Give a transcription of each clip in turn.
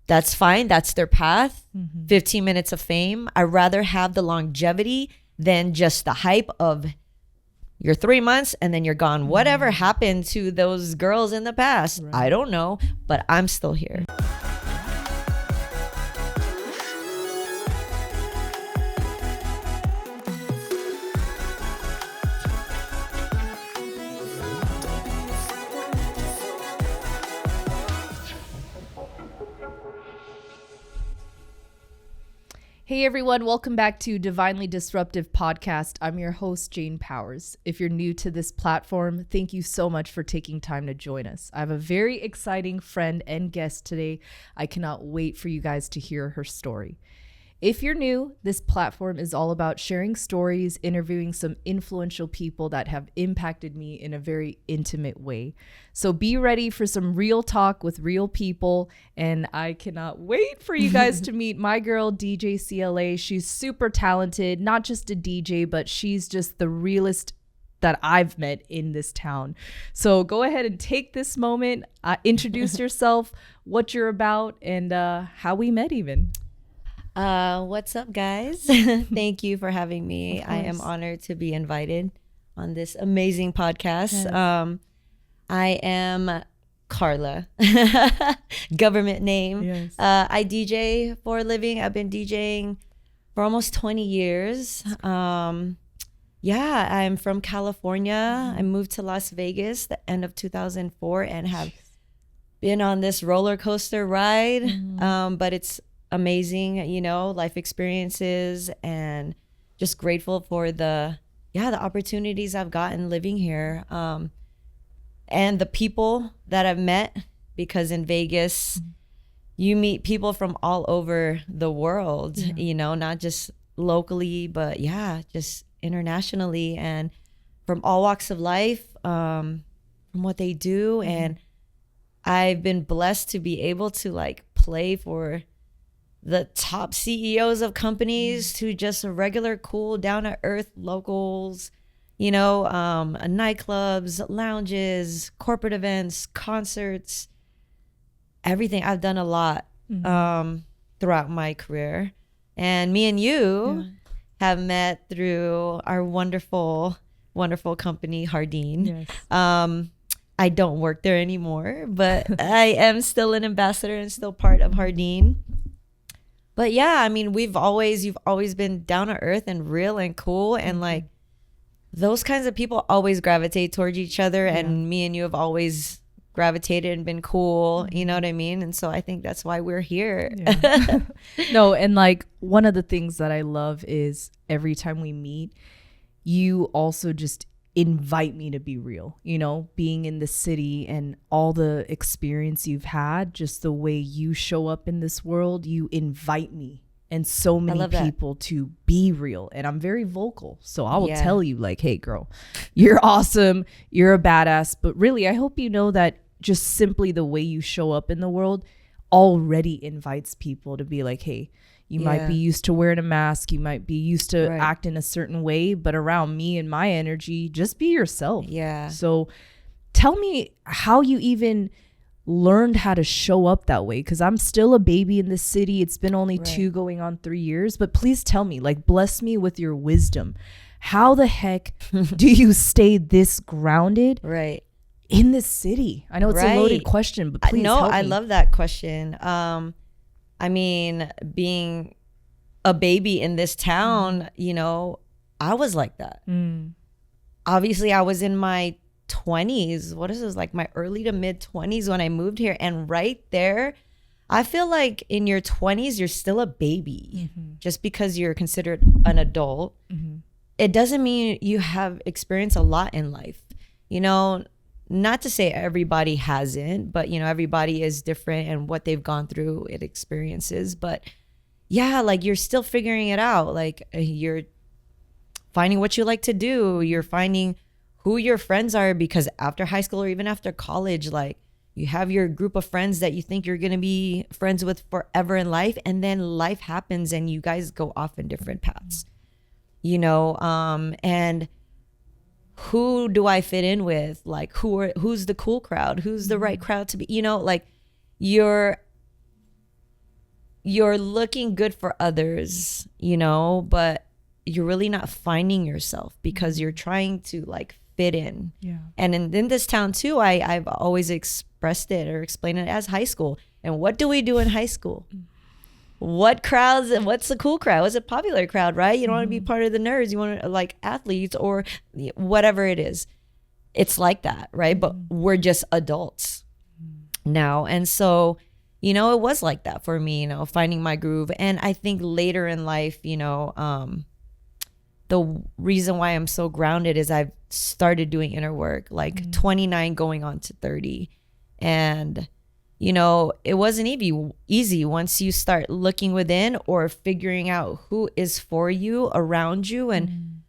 that's fine. That's their path. 15 minutes of fame. I'd rather have the longevity than just the hype of you're 3 months and then you're gone. Whatever happened to those girls in the past? Right. I don't know, but I'm still here. Hey everyone, welcome back to Divinely Disruptive podcast. I'm your host, Jane Powers. If you're new to this platform, thank you so much for taking time to join us. I have a very exciting friend and guest today. I cannot wait for you guys to hear her story. If you're new, this platform is all about sharing stories, interviewing some influential people that have impacted me in a very intimate way. So be ready for some real talk with real people. And I cannot wait for you guys to meet my girl, DJ CLA. She's super talented, not just a DJ, but she's just the realest that I've met in this town. So go ahead and take this moment, introduce yourself, what you're about, and how we met even. What's up, guys? Thank you for having me. I am honored to be invited on this amazing podcast. Yes. I am Carla, government name. Yes. I DJ for a living. I've been DJing for almost 20 years. I'm from California. I moved to Las Vegas the end of 2004 and have been on this roller coaster ride. But it's amazing, life experiences, and just grateful for the opportunities I've gotten living here, and the people that I've met, because in Vegas you meet people from all over the world, not just locally, but just internationally, and from all walks of life, from what they do. And I've been blessed to be able to play for the top CEOs of companies to just regular, cool, down-to-earth locals, nightclubs, lounges, corporate events, concerts, everything. I've done a lot throughout my career. And me and you have met through our wonderful, wonderful company, Hardeen. Yes. I don't work there anymore, but I am still an ambassador and still part of Hardeen. But you've always been down to earth and real and cool, and those kinds of people always gravitate towards each other. And me and you have always gravitated and been cool, you know what I mean? And so I think that's why we're here. Yeah. No, and one of the things that I love is every time we meet, you also just invite me to be real, being in the city and all the experience you've had, just the way you show up in this world, you invite me and so many people to be real. And I'm very vocal. So I will tell you hey girl, you're awesome. You're a badass. But really, I hope you know that just simply the way you show up in the world already invites people to be hey, you might be used to wearing a mask. You might be used to acting a certain way, but around me and my energy, just be yourself. Yeah. So tell me how you even learned how to show up that way. Cause I'm still a baby in this city. It's been only 2 going on 3 years, but please tell me, bless me with your wisdom. How the heck do you stay this grounded in this city? I know it's a loaded question, but please help me. I love that question. Being a baby in this town, I was like that. Obviously, I was in my 20s. What is this, my early to mid 20s when I moved here. And right there, I feel like in your 20s, you're still a baby. Just because you're considered an adult, it doesn't mean you have experienced a lot in life. Not to say everybody hasn't, but everybody is different and what they've gone through, it experiences. But you're still figuring it out. You're finding what you like to do. You're finding who your friends are, because after high school or even after college, you have your group of friends that you think you're going to be friends with forever in life. And then life happens and you guys go off in different paths, and who do I fit in with? Who's the cool crowd? Who's the right crowd to be? you're looking good for others, you know, but you're really not finding yourself because you're trying to like fit in. Yeah. And in this town too, I've always expressed it or explained it as high school. And what do we do in high school? What crowds, what's the cool crowd? What's a popular crowd, right? You don't want to be part of the nerds. You want to like athletes or whatever it is. It's like that, right? But we're just adults now. And so, you know, it was like that for me, you know, finding my groove. And I think later in life, you know, the reason why I'm so grounded is I've started doing inner work, like 29 going on to 30. And, you know, it wasn't easy once you start looking within or figuring out who is for you, around you, and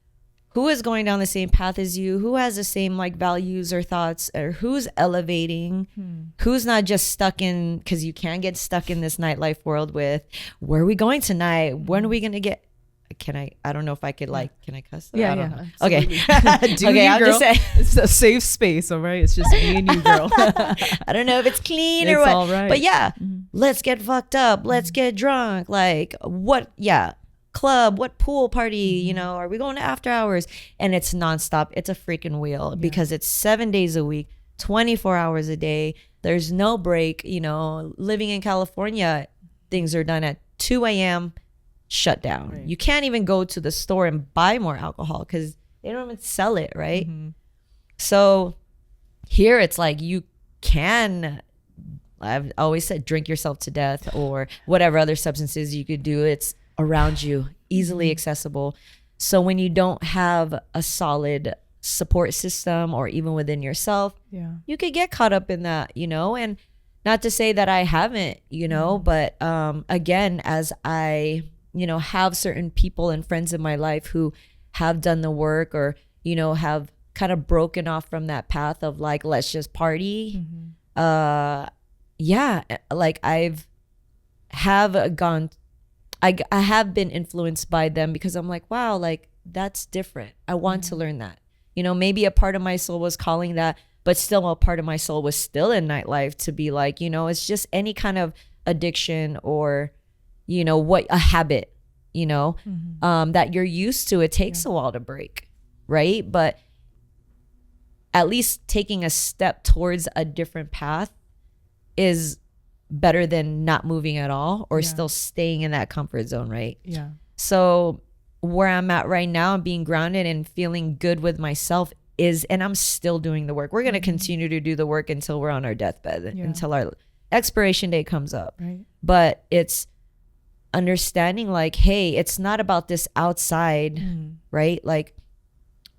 who is going down the same path as you, who has the same like values or thoughts, or who's elevating, who's not just stuck in, because you can get stuck in this nightlife world with, where are we going tonight? When are we going to get, I don't know if I could like, can I cuss? Yeah. Okay. Okay, I'm just saying. It's a safe space, all right? It's just me and you, girl. I don't know if it's clean or It's what. all right. But yeah, let's get fucked up. Let's get drunk. Like what? Yeah. Club, what pool party, you know, are we going to after hours? And it's nonstop. It's a freaking wheel because it's 7 days a week, 24 hours a day. There's no break. You know, living in California, things are done at 2 a.m. shut down. Right. You can't even go to the store and buy more alcohol because they don't even sell it, right? So here it's like you can, I've always said, drink yourself to death or whatever other substances you could do. It's around you, easily accessible. So when you don't have a solid support system or even within yourself, you could get caught up in that, you know. And not to say that I haven't, you know, but again, as I, you know, have certain people and friends in my life who have done the work or, you know, have kind of broken off from that path of like, let's just party. Yeah, like I have been influenced by them because I'm like, wow, like that's different. I want to learn that. You know, maybe a part of my soul was calling that, but still a part of my soul was still in nightlife to be like, you know, it's just any kind of addiction or, you know, what a habit, you know, that you're used to. It takes a while to break, right? But at least taking a step towards a different path is better than not moving at all or still staying in that comfort zone, right? Yeah. So where I'm at right now and being grounded and feeling good with myself is, and I'm still doing the work. We're going to continue to do the work until we're on our deathbed, until our expiration date comes up. Right. But it's understanding like, hey, it's not about this outside, right? Like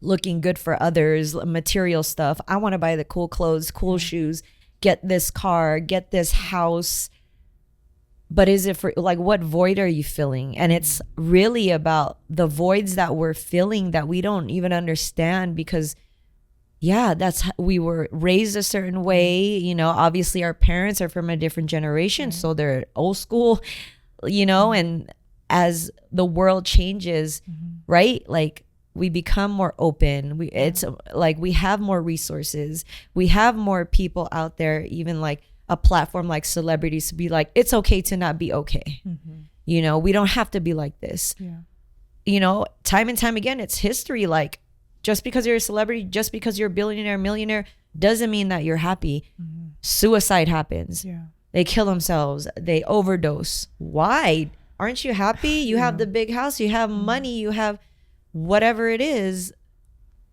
looking good for others, material stuff. I want to buy the cool clothes, cool shoes, get this car, get this house. But is it for like, what void are you filling? And it's really about the voids that we're filling that we don't even understand because we were raised a certain way, you know. Obviously our parents are from a different generation, so they're old school, you know. And as the world changes, right, like we become more open. It's like we have more resources. We have more people out there, even like a platform like celebrities to be like, it's okay to not be okay. You know, we don't have to be like this. You know, time and time again, it's history. Like just because you're a celebrity, just because you're a billionaire, millionaire, doesn't mean that you're happy. Suicide happens. They kill themselves. They overdose. Why? Aren't you happy? You have the big house, you have money, you have whatever it is.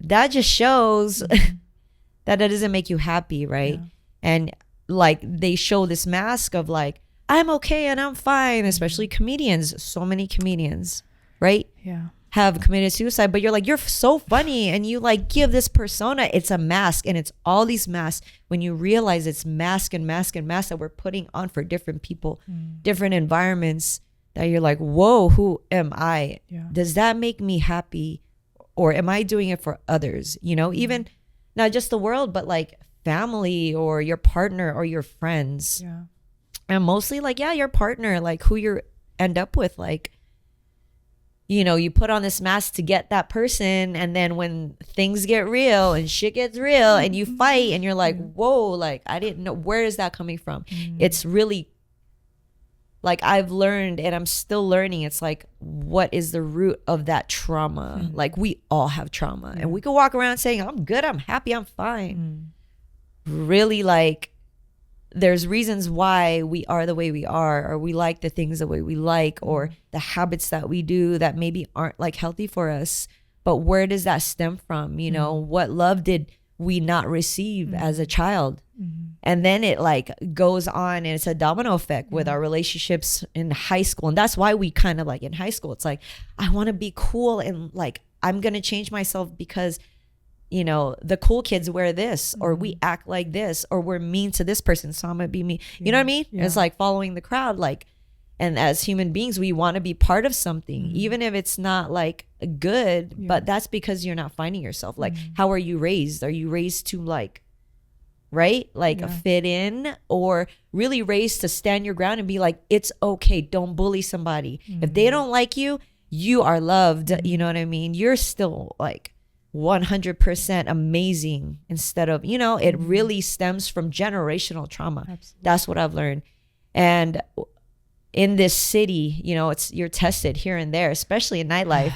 That just shows that it doesn't make you happy, right? And like they show this mask of like, I'm okay and I'm fine, especially comedians. So many comedians, right? Have committed suicide, but you're like, you're so funny and you like give this persona. It's a mask, and it's all these masks. When you realize it's mask and mask and mask that we're putting on for different people, different environments, that you're like, whoa, who am I? Does that make me happy? Or am I doing it for others? You know, even not just the world, but like family or your partner or your friends. And mostly like, your partner, like who you end up with, like, you know, you put on this mask to get that person. And then when things get real and shit gets real and you fight and you're like, whoa, like I didn't know, where is that coming from? It's really like I've learned and I'm still learning. It's like, what is the root of that trauma? Like we all have trauma and we can walk around saying, I'm good, I'm happy, I'm fine. Really, like there's reasons why we are the way we are, or we like the things the way we like, or the habits that we do that maybe aren't like healthy for us. But where does that stem from? You know, what love did we not receive as a child? And then it like goes on, and it's a domino effect with our relationships in high school. And that's why we kind of like in high school, it's like, I want to be cool, and like, I'm going to change myself because, you know, the cool kids wear this, or we act like this, or we're mean to this person, so I'm going to be mean. You know what I mean? It's like following the crowd. Like, and as human beings, we want to be part of something, even if it's not like good, but that's because you're not finding yourself. Like, how are you raised? Are you raised to like, right? Like fit in, or really raised to stand your ground and be like, it's okay. Don't bully somebody. If they don't like you, you are loved. You know what I mean? You're still like 100% amazing, instead of, you know, it really stems from generational trauma. Absolutely. That's what I've learned. And in this city, you know, you're tested here and there, especially in nightlife.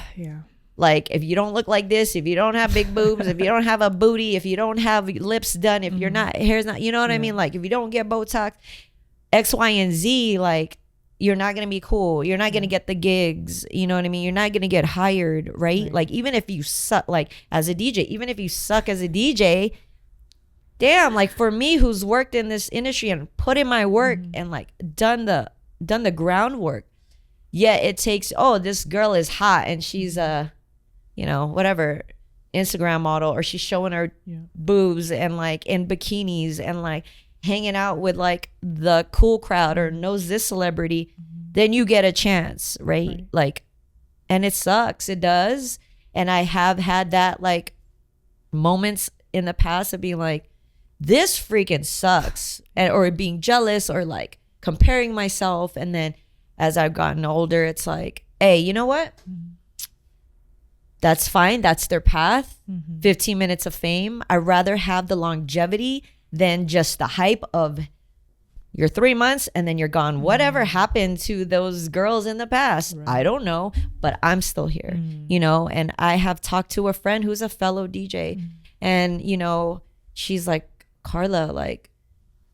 Like, if you don't look like this, if you don't have big boobs, if you don't have a booty, if you don't have lips done, if you're not, hair's not, you know what I mean? Like, if you don't get Botox, X, Y, and Z, like, you're not going to be cool. You're not going to get the gigs. You know what I mean? You're not going to get hired, right? Like, even if you suck, like, as a DJ, even if you suck as a DJ, damn, like, for me, who's worked in this industry and put in my work and, like, done the groundwork, yet it takes, oh, this girl is hot and she's a, you know, whatever, Instagram model, or she's showing her boobs and like in bikinis and like hanging out with like the cool crowd, or knows this celebrity, then you get a chance, right? Like, and it sucks. It does. And I have had that like moments in the past of being like, this freaking sucks, and or being jealous, or like comparing myself. And then as I've gotten older, it's like, hey, you know what? That's fine. That's their path. 15 minutes of fame. I'd rather have the longevity than just the hype of you're 3 months and then you're gone. Whatever happened to those girls in the past? I don't know, but I'm still here, you know? And I have talked to a friend who's a fellow DJ, and, you know, she's like, Carla, like,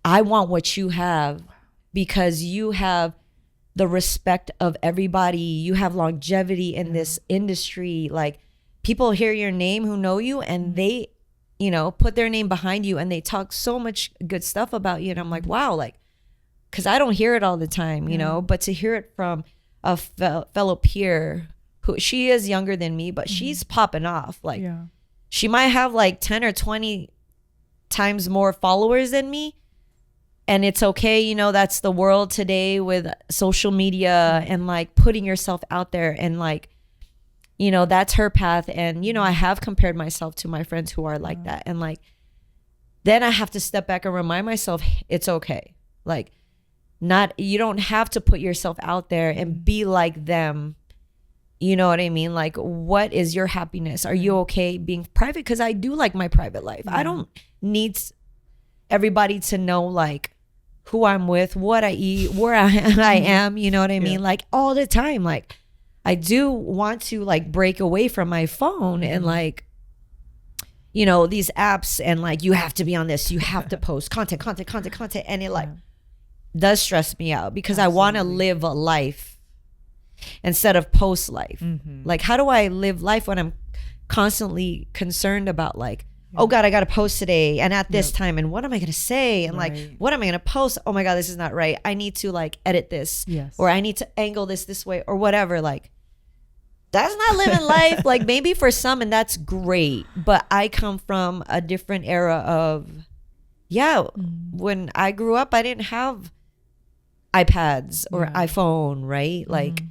I want what you have, because you have the respect of everybody. You have longevity in this industry. Like, people hear your name who know you, and they, you know, put their name behind you, and they talk so much good stuff about you. And I'm like, wow, like, because I don't hear it all the time, you know, but to hear it from a fellow peer who, she is younger than me, but she's popping off. Like, she might have like 10 or 20 times more followers than me. And it's okay, you know, that's the world today with social media and like putting yourself out there, and like, you know, that's her path. And, you know, I have compared myself to my friends who are like that. And like, then I have to step back and remind myself, it's okay. Like, you don't have to put yourself out there and be like them. You know what I mean? Like, what is your happiness? Are you okay being private? Because I do like my private life. I don't need everybody to know like who I'm with, what I eat, where I am, you know what I mean? Like, all the time. Like, I do want to like break away from my phone and like, you know, these apps, and like, you have to be on this, you have to post content. And it like does stress me out, because I want to live a life instead of post life. Like, how do I live life when I'm constantly concerned about like, oh God, I got to post today and at this time, and what am I going to say? And like, what am I going to post? Oh my God, this is not right. I need to like edit this, or I need to angle this way, or whatever. Like, that's not living life. Like, maybe for some, and that's great, but I come from a different era of, when I grew up, I didn't have iPads or iPhone, right? Like,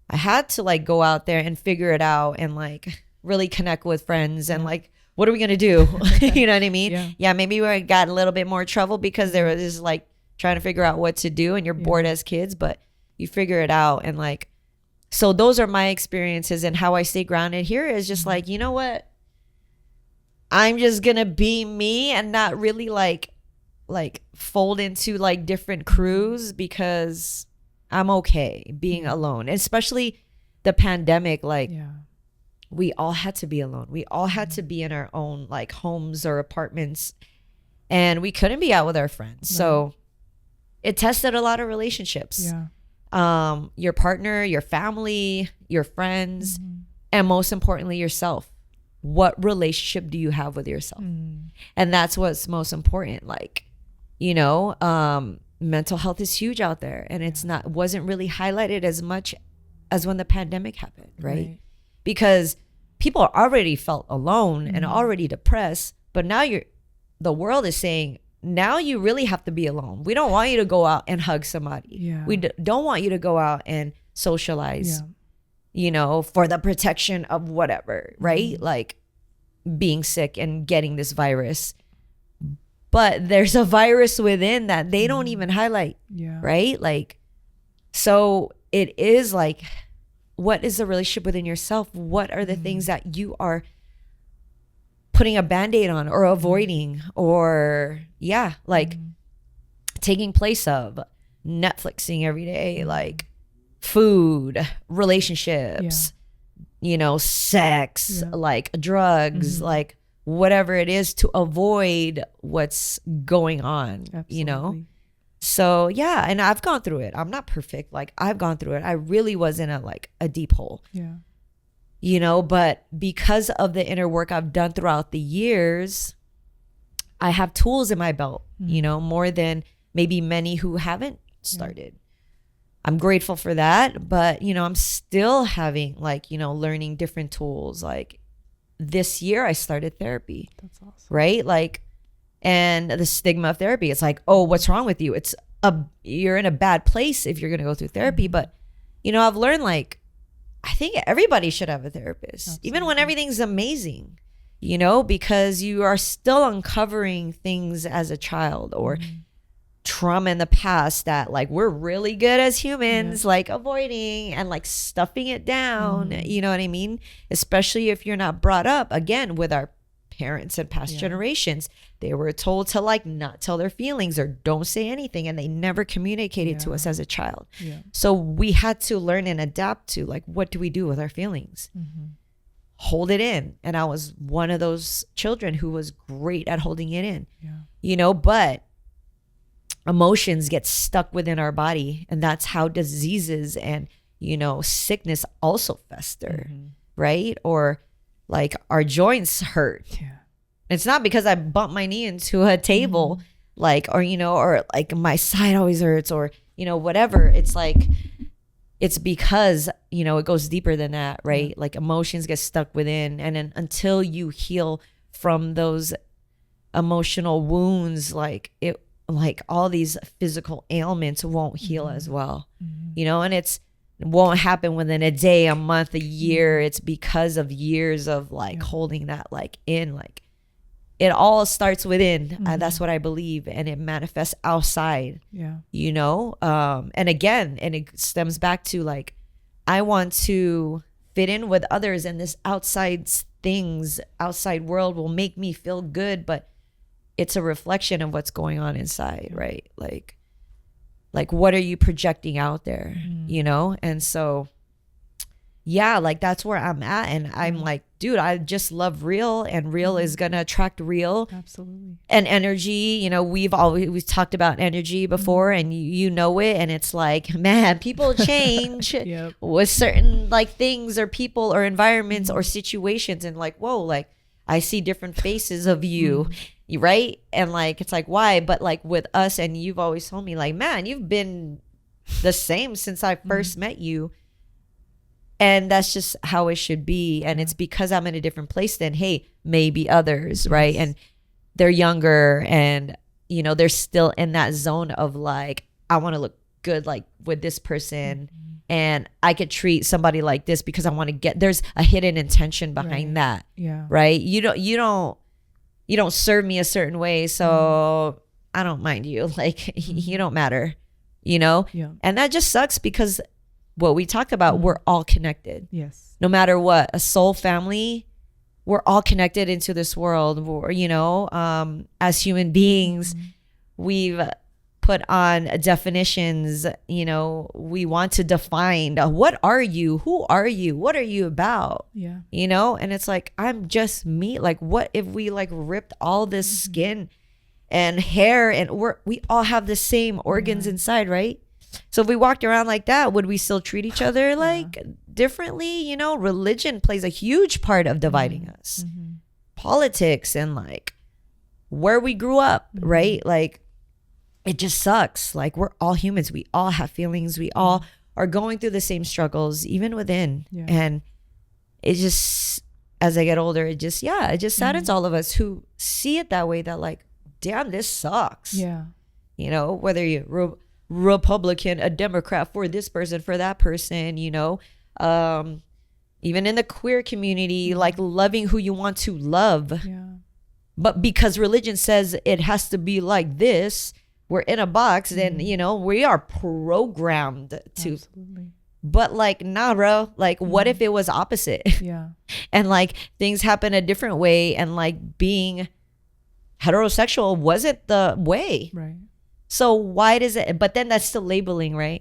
I had to like go out there and figure it out, and like really connect with friends, and like, what are we going to do? You know what I mean? Maybe we got a little bit more trouble because there was like trying to figure out what to do, and you're bored as kids, but you figure it out. And like, so those are my experiences, and how I stay grounded here is just like, you know what? I'm just going to be me and not really like fold into like different crews, because I'm okay being alone, especially the pandemic. Like we all had to be alone. We all had to be in our own like homes or apartments, and we couldn't be out with our friends. So it tested a lot of relationships. Your partner, your family, your friends, and most importantly, yourself. What relationship do you have with yourself? And that's what's most important. Like, you know, mental health is huge out there, and it's wasn't really highlighted as much as when the pandemic happened, right? Because people already felt alone and already depressed, but now the world is saying, now you really have to be alone. We don't want you to go out and hug somebody. We don't want you to go out and socialize, you know, for the protection of whatever, right? Like being sick and getting this virus. But there's a virus within that they don't even highlight, right? Like, so it is like, what is the relationship within yourself? What are the things that you are putting a Band-Aid on or avoiding or like taking place of? Netflixing every day, like food, relationships, you know, sex, like drugs, like whatever it is to avoid what's going on. You know? So and I've gone through it. I'm not perfect. Like I've gone through it. I really was in a deep hole. You know, but because of the inner work I've done throughout the years, I have tools in my belt, you know, more than maybe many who haven't started. I'm grateful for that, but you know, I'm still having like, you know, learning different tools. Like this year I started therapy. That's awesome. Right? Like, and the stigma of therapy, it's like, oh, what's wrong with you? You're in a bad place if you're going to go through therapy. But you know, I've learned like, I think everybody should have a therapist, even when everything's amazing, you know, because you are still uncovering things as a child or trauma in the past that like we're really good as humans like avoiding and like stuffing it down. You know what I mean? Especially if you're not brought up again with our parents and past generations. They were told to like not tell their feelings or don't say anything, and they never communicated to us as a child. So we had to learn and adapt to like, what do we do with our feelings? Hold it in. And I was one of those children who was great at holding it in. You know, but emotions get stuck within our body, and that's how diseases and, you know, sickness also fester, right? Or like our joints hurt. It's not because I bumped my knee into a table, like, or, you know, or like my side always hurts or, you know, whatever. It's like, it's because, you know, it goes deeper than that, right? Like emotions get stuck within, and then until you heal from those emotional wounds, like all these physical ailments won't heal as well, you know, and it won't happen within a day, a month, a year. It's because of years of like holding that like in, like it all starts within. That's what I believe, and it manifests outside. You know, and again, and it stems back to like, I want to fit in with others, and this outside world will make me feel good, but it's a reflection of what's going on inside, right? Like what are you projecting out there, you know? And so, like that's where I'm at. And I'm like, dude, I just love real, and real is going to attract real. Absolutely. And energy, you know, we've talked about energy before, and you know it. And it's like, man, people change with certain like things or people or environments or situations. And like, whoa, like I see different faces of you. Right? And like, it's like, why? But like with us, and you've always told me like, man, you've been the same since I first met you. And that's just how it should be. And it's because I'm in a different place than, hey, maybe others, right? And they're younger, and, you know, they're still in that zone of like, I want to look good like with this person. And I could treat somebody like this because I want to get, there's a hidden intention behind that. Right? You don't serve me a certain way, so I don't mind you. Like, you don't matter, you know? And that just sucks, because what we talked about, we're all connected. No matter what, a soul family, we're all connected into this world. You know, as human beings, we've put put on definitions, you know, we want to define what are you? Who are you? What are you about? Yeah. You know, and it's like, I'm just me. Like, what if we like ripped all this skin and hair and we all have the same organs inside, right? So if we walked around like that, would we still treat each other like differently? You know, religion plays a huge part of dividing us. Politics and like where we grew up, right? Like, it just sucks. Like, we're all humans. We all have feelings. We all are going through the same struggles, even within. And it just, as I get older, it just saddens all of us who see it that way, that like, damn, this sucks. Yeah. You know, whether you're Republican, a Democrat, for this person, for that person, you know, even in the queer community, like loving who you want to love. Yeah. But because religion says it has to be like this, we're in a box, then, you know, we are programmed to. Absolutely. But like, nah, bro, like, what if it was opposite? Yeah. And like, things happen a different way, and like, being heterosexual wasn't the way. Right. So why does it, but then that's still labeling, right?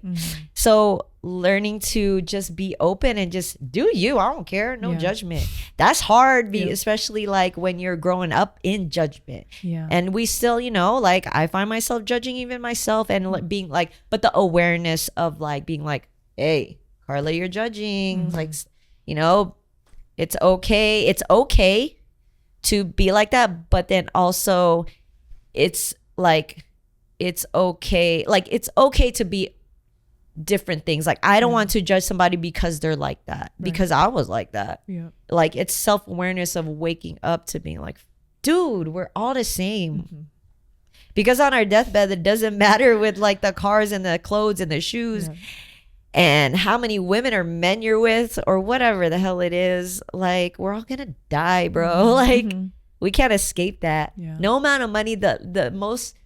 So learning to just be open and just do you, I don't care, no judgment. That's hard, especially like when you're growing up in judgment. Yeah. And we still, you know, like, I find myself judging even myself, and like being like, but the awareness of like being like, hey, Carla, you're judging. Like, you know, it's okay to be like that, but then also it's like, it's okay to be different things. Like, I don't want to judge somebody because they're like that, because I was like that. Like, it's self-awareness of waking up to being like, dude, we're all the same. Because on our deathbed, it doesn't matter with like the cars and the clothes and the shoes and how many women or men you're with or whatever the hell it is. Like, we're all gonna die, bro. Like, we can't escape that. No amount of money, the most,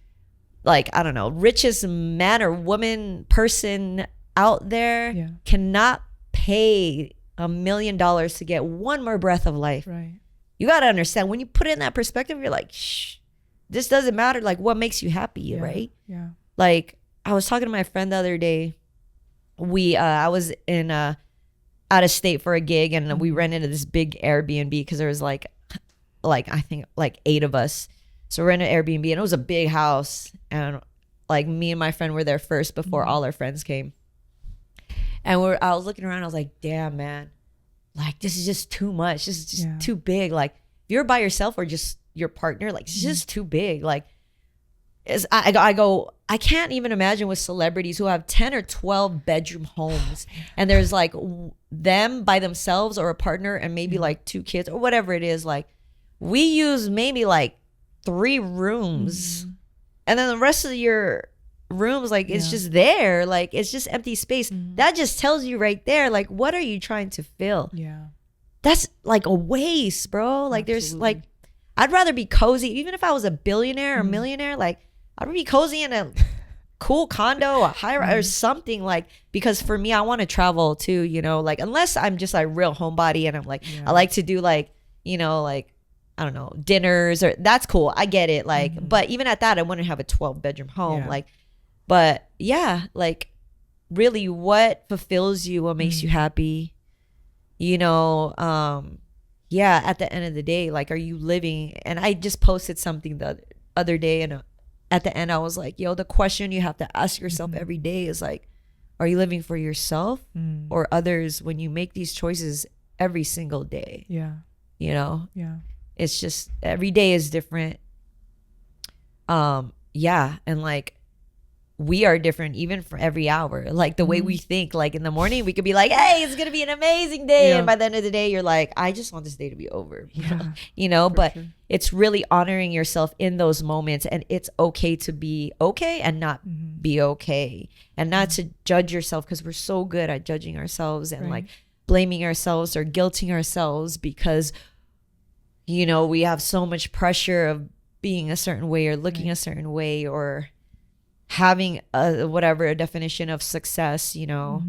like, I don't know, richest man or woman person out there cannot pay $1 million to get one more breath of life. Right. You got to understand, when you put it in that perspective, you're like, shh, this doesn't matter. Like, what makes you happy, right? Yeah. Like, I was talking to my friend the other day. I was in out of state for a gig, and we rented this big Airbnb because there was like I think like 8 of us. So we're in an Airbnb, and it was a big house, and like me and my friend were there first before all our friends came. And I was looking around, I was like, damn, man, like, this is just too much. This is just too big. Like, if you're by yourself or just your partner, like, it's just too big. Like, I can't even imagine with celebrities who have 10 or 12 bedroom homes, and there's like them by themselves or a partner and maybe like 2 kids or whatever it is. Like, we use maybe like 3 rooms, and then the rest of your rooms, like, it's just there, like, it's just empty space. That just tells you right there, like, what are you trying to fill? That's like a waste, bro. Like, there's like, I'd rather be cozy, even if I was a billionaire or millionaire. Like, I'd be cozy in a cool condo, a high rise or something, like, because for me, I want to travel too, you know, like, unless I'm just like real homebody and I'm like, I like to do like, you know, like, I don't know, dinners, or that's cool. I get it. Like, but even at that, I wouldn't have a 12 bedroom home. Like, but yeah, like, really, what fulfills you? What makes you happy? You know, at the end of the day, like, are you living? And I just posted something the other day, and at the end, I was like, yo, the question you have to ask yourself every day is like, are you living for yourself or others when you make these choices every single day? You know? It's just, every day is different. And like, we are different even for every hour. Like, the way we think, like, in the morning we could be like, hey, it's gonna be an amazing day, and by the end of the day you're like, I just want this day to be over. You know, but sure. It's really honoring yourself in those moments, and it's okay to be okay and not be okay, and not to judge yourself, because we're so good at judging ourselves and like blaming ourselves or guilting ourselves because, you know, we have so much pressure of being a certain way or looking a certain way or having a definition of success, you know.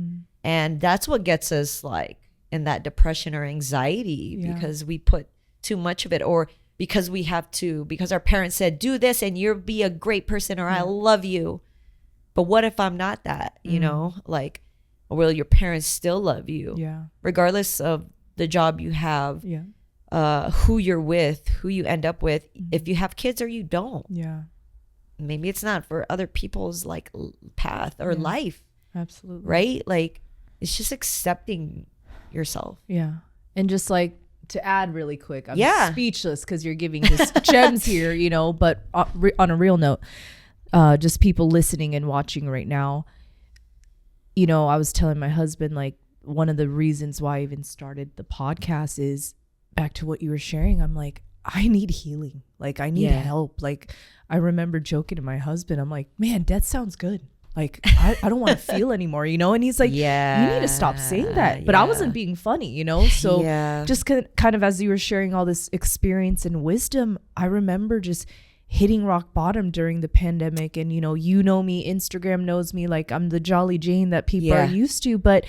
And that's what gets us like in that depression or anxiety, because we put too much of it, or because we have to, because our parents said do this and you'll be a great person, or I love you. But what if I'm not that, you know, like, will your parents still love you? Yeah. Regardless of the job you have, who you're with, who you end up with, if you have kids or you don't. Yeah. Maybe it's not for other people's like path or life. Absolutely. Right? Like, it's just accepting yourself. Yeah. And just like to add really quick, I'm speechless because you're giving just gems here, you know, but on a real note, just people listening and watching right now, you know, I was telling my husband, like, one of the reasons why I even started the podcast is back to what you were sharing. I'm like, I need healing. Like, I need help. Like, I remember joking to my husband, I'm like, man, death sounds good. Like, I don't want to feel anymore, you know? And he's like, you need to stop saying that. But I wasn't being funny, you know? So just kind of as you were sharing all this experience and wisdom, I remember just hitting rock bottom during the pandemic. And, you know me, Instagram knows me, like I'm the Jolly Jane that people are used to. But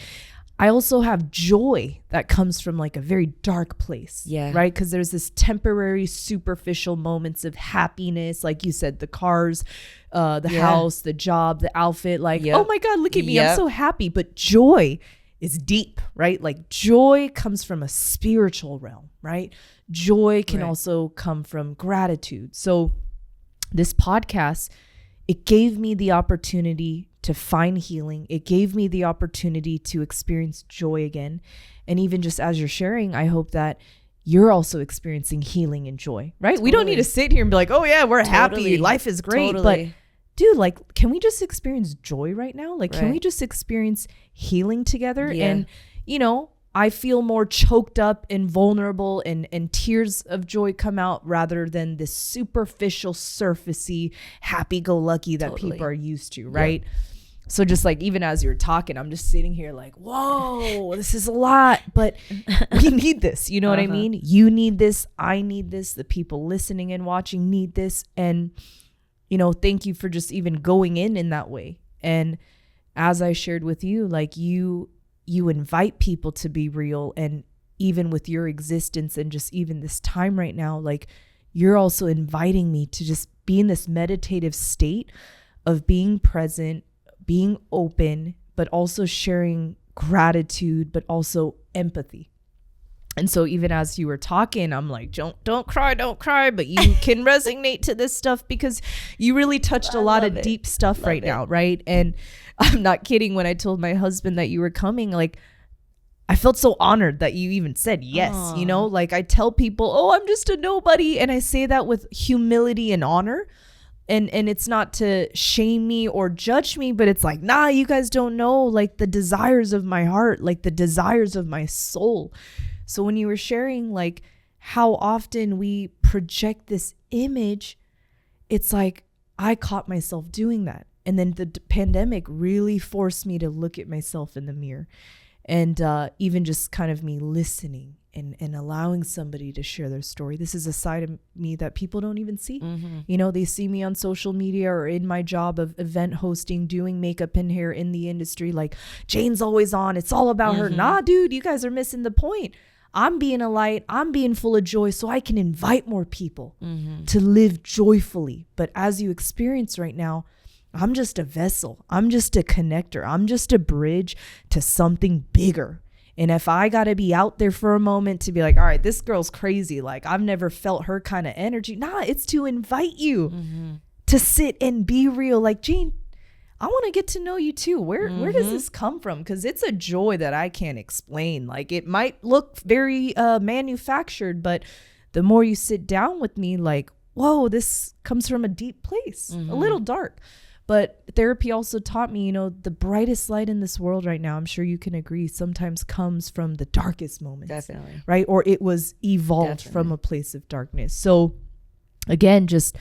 I also have joy that comes from like a very dark place, right? Because there's this temporary, superficial moments of happiness. Like you said, the cars, the house, the job, the outfit, like, oh my God, look at me. I'm so happy. But joy is deep, right? Like joy comes from a spiritual realm, right? Joy can also come from gratitude. So this podcast, it gave me the opportunity to find healing. It gave me the opportunity to experience joy again. And even just as you're sharing, I hope that you're also experiencing healing and joy, right? Totally. We don't need to sit here and be like, oh yeah, we're happy. Life is great. But dude, like, can we just experience joy right now? Like, can we just experience healing together? And, you know, I feel more choked up and vulnerable and tears of joy come out rather than this superficial, surfacey, happy-go-lucky that people are used to, right? So just like, even as you're talking, I'm just sitting here like, whoa, this is a lot, but we need this. You know what I mean? You need this. I need this. The people listening and watching need this. And, you know, thank you for just even going in that way. And as I shared with you, like you invite people to be real. And even with your existence and just even this time right now, like you're also inviting me to just be in this meditative state of being present, being open, but also sharing gratitude, but also empathy. And so even as you were talking, I'm like, don't cry, but you can resonate to this stuff because you really touched a lot of deep stuff right now, right? And I'm not kidding when I told my husband that you were coming, like, I felt so honored that you even said yes, you know? Like, I tell people, oh, I'm just a nobody. And I say that with humility and honor. And it's not to shame me or judge me, but it's like, nah, you guys don't know, like, the desires of my heart, like the desires of my soul. So when you were sharing, like, how often we project this image, it's like, I caught myself doing that. And then the pandemic really forced me to look at myself in the mirror. And even just kind of me listening and allowing somebody to share their story. This is a side of me that people don't even see. You know, they see me on social media or in my job of event hosting, doing makeup and hair in the industry. Like, Jane's always on. It's all about her. Nah, dude, you guys are missing the point. I'm being a light. I'm being full of joy so I can invite more people to live joyfully. But as you experience right now, I'm just a vessel. I'm just a connector. I'm just a bridge to something bigger. And if I got to be out there for a moment to be like, all right, this girl's crazy. Like, I've never felt her kind of energy. Nah, it's to invite you to sit and be real. Like, Jane, I want to get to know you too. Where does this come from? Because it's a joy that I can't explain. Like, it might look very manufactured, but the more you sit down with me, like, whoa, this comes from a deep place, a little dark. But therapy also taught me, you know, the brightest light in this world right now, I'm sure you can agree, sometimes comes from the darkest moments. Definitely. Right? Or it was evolved from a place of darkness. So again, just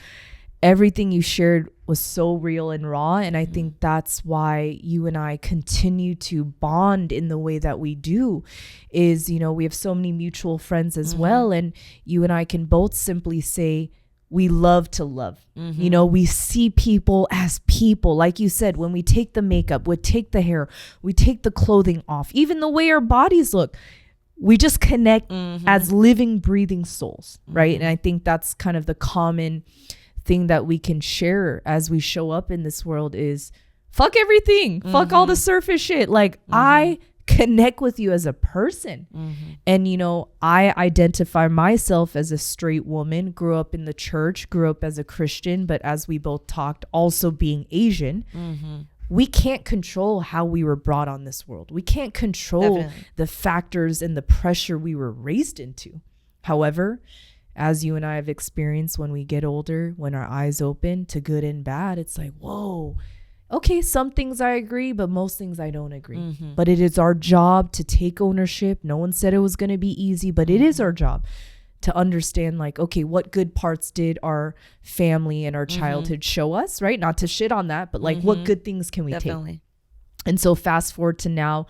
everything you shared was so real and raw. And I think that's why you and I continue to bond in the way that we do is, you know, we have so many mutual friends as well. And you and I can both simply say, we love to love. You know, we see people as people. Like you said, when we take the makeup, we take the hair, we take the clothing off, even the way our bodies look, we just connect as living, breathing souls, right? And I think that's kind of the common thing that we can share as we show up in this world is fuck everything, fuck all the surface shit. Like I connect with you as a person. And, you know, I identify myself as a straight woman, grew up in the church, grew up as a Christian, but as we both talked, also being Asian. We can't control how we were brought on this world. We can't control the factors and the pressure we were raised into. However, as you and I have experienced, when we get older, when our eyes open to good and bad, it's like, whoa, okay, some things I agree, but most things I don't agree. But it is our job to take ownership. No one said it was going to be easy, but it is our job to understand, like, okay, what good parts did our family and our childhood show us, right? Not to shit on that, but like what good things can we take? And so fast forward to now,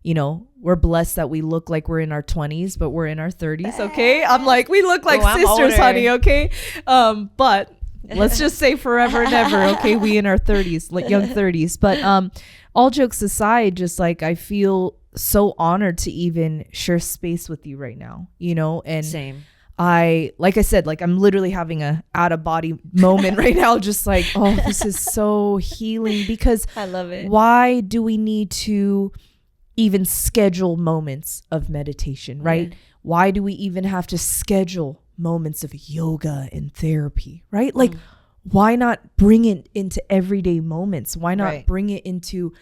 you know, we're blessed that we look like we're in our 20s, but we're in our 30s. Okay. I'm like, we look like sisters, honey. Okay. But let's just say forever and ever. Okay. We in our 30s, like young 30s. But all jokes aside, just like I feel so honored to even share space with you right now, you know, and same. Like I said, like I'm literally having a out of body moment right now. Just like, oh, this is so healing, because I love it. Why do we need to even schedule moments of meditation, right? Yeah. Why do we even have to schedule moments of yoga and therapy, right? Like, why not bring it into everyday moments? Why not bring it into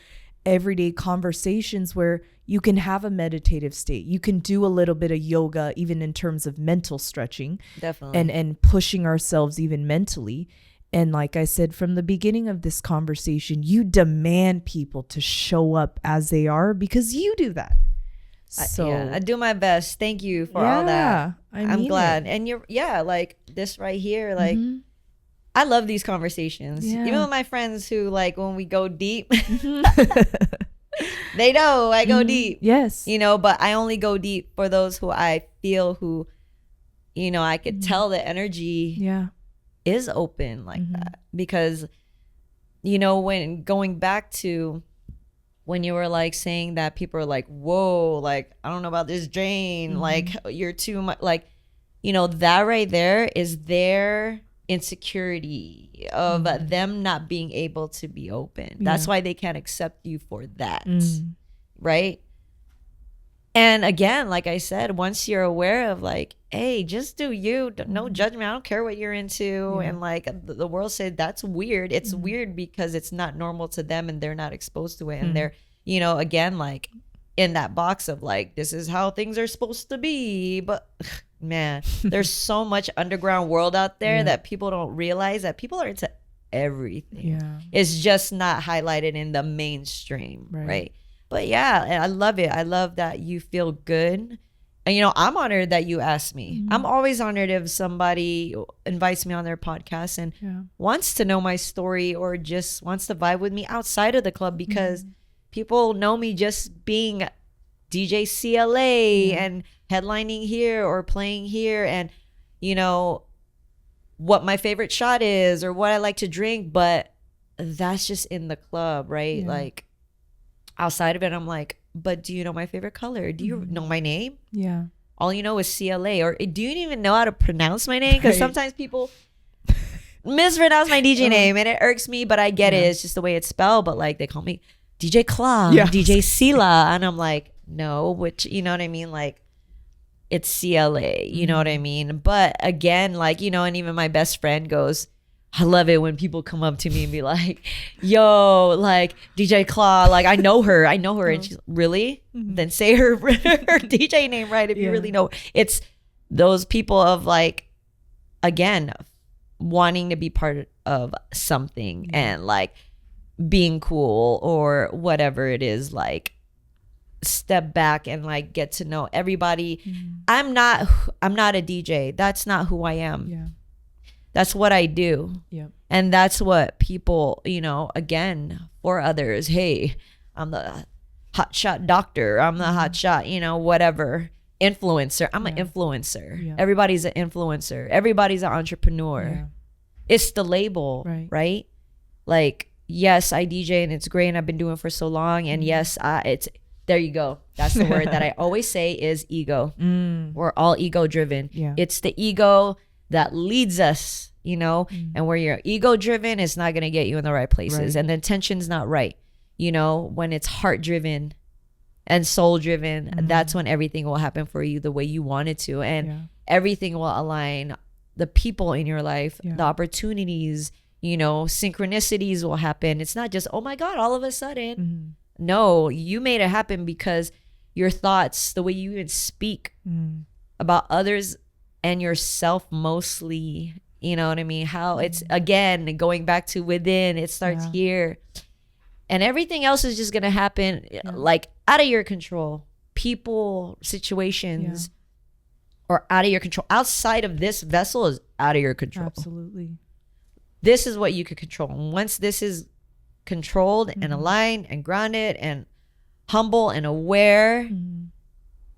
everyday conversations where you can have a meditative state? You can do a little bit of yoga, even in terms of mental stretching. Definitely. And pushing ourselves even mentally. And like I said from the beginning of this conversation, you demand people to show up as they are because you do that. So I do my best. Thank you for all that. I'm glad. And you're, like this right here, like, I love these conversations. Even with my friends who, like, when we go deep, they know I go deep. Yes. You know, but I only go deep for those who I feel who, you know, I could tell the energy is open like that. Because, you know, when going back to when you were like saying that people are like, whoa, like, I don't know about this Jane, like, you're too much, like, you know, that right there is their insecurity of them not being able to be open. That's why they can't accept you for that. Right? And again, like I said, once you're aware of like, hey, just do you, no judgment, I don't care what you're into. And like the world said that's weird. It's weird because it's not normal to them and they're not exposed to it. And they're, you know, again, like in that box of like, this is how things are supposed to be. But man, there's so much underground world out there that people don't realize that people are into everything. It's just not highlighted in the mainstream, right? But yeah, and I love it. I love that you feel good. And, you know, I'm honored that you asked me. I'm always honored if somebody invites me on their podcast and wants to know my story or just wants to vibe with me outside of the club, because people know me just being DJ CLA and headlining here or playing here, and, you know, what my favorite shot is or what I like to drink. But that's just in the club, right? Like, outside of it, I'm like, but do you know my favorite color? Do you know my name? Yeah. All you know is CLA. Or do you even know how to pronounce my name? Because sometimes people mispronounce my DJ name and it irks me, but I get it. It's just the way it's spelled. But like, they call me DJ CLA, DJ CLA. And I'm like, no, which, you know what I mean? Like, it's CLA, you know what I mean? But again, like, you know, and even my best friend goes, I love it when people come up to me and be like, yo, like DJ CLA, like I know her. And she's really? Then say her DJ name right if you really know. It's those people of like, again, wanting to be part of something and like being cool or whatever it is, like step back and like get to know everybody. I'm not a DJ. That's not who I am. That's what I do. And that's what people, you know, again, for others, hey, I'm the hotshot doctor. I'm the hotshot, you know, whatever, influencer. I'm an influencer. Everybody's an influencer. Everybody's an entrepreneur. It's the label, right? Like, yes, I DJ and it's great and I've been doing it for so long. And yes, it's, there you go. That's the word that I always say is ego. We're all ego driven. It's the ego that leads us, you know, and where you're ego driven, it's not going to get you in the right places. And the intention's not right. You know, when it's heart driven and soul driven, that's when everything will happen for you the way you want it to. And everything will align. The people in your life, the opportunities, you know, synchronicities will happen. It's not just, oh my God, all of a sudden. No, you made it happen because your thoughts, the way you even speak about others and yourself mostly, you know what I mean? How it's, again, going back to within, it starts here. And everything else is just going to happen like out of your control. People, situations are out of your control. Outside of this vessel is out of your control. Absolutely. This is what you can control. And once this is controlled and aligned and grounded and humble and aware,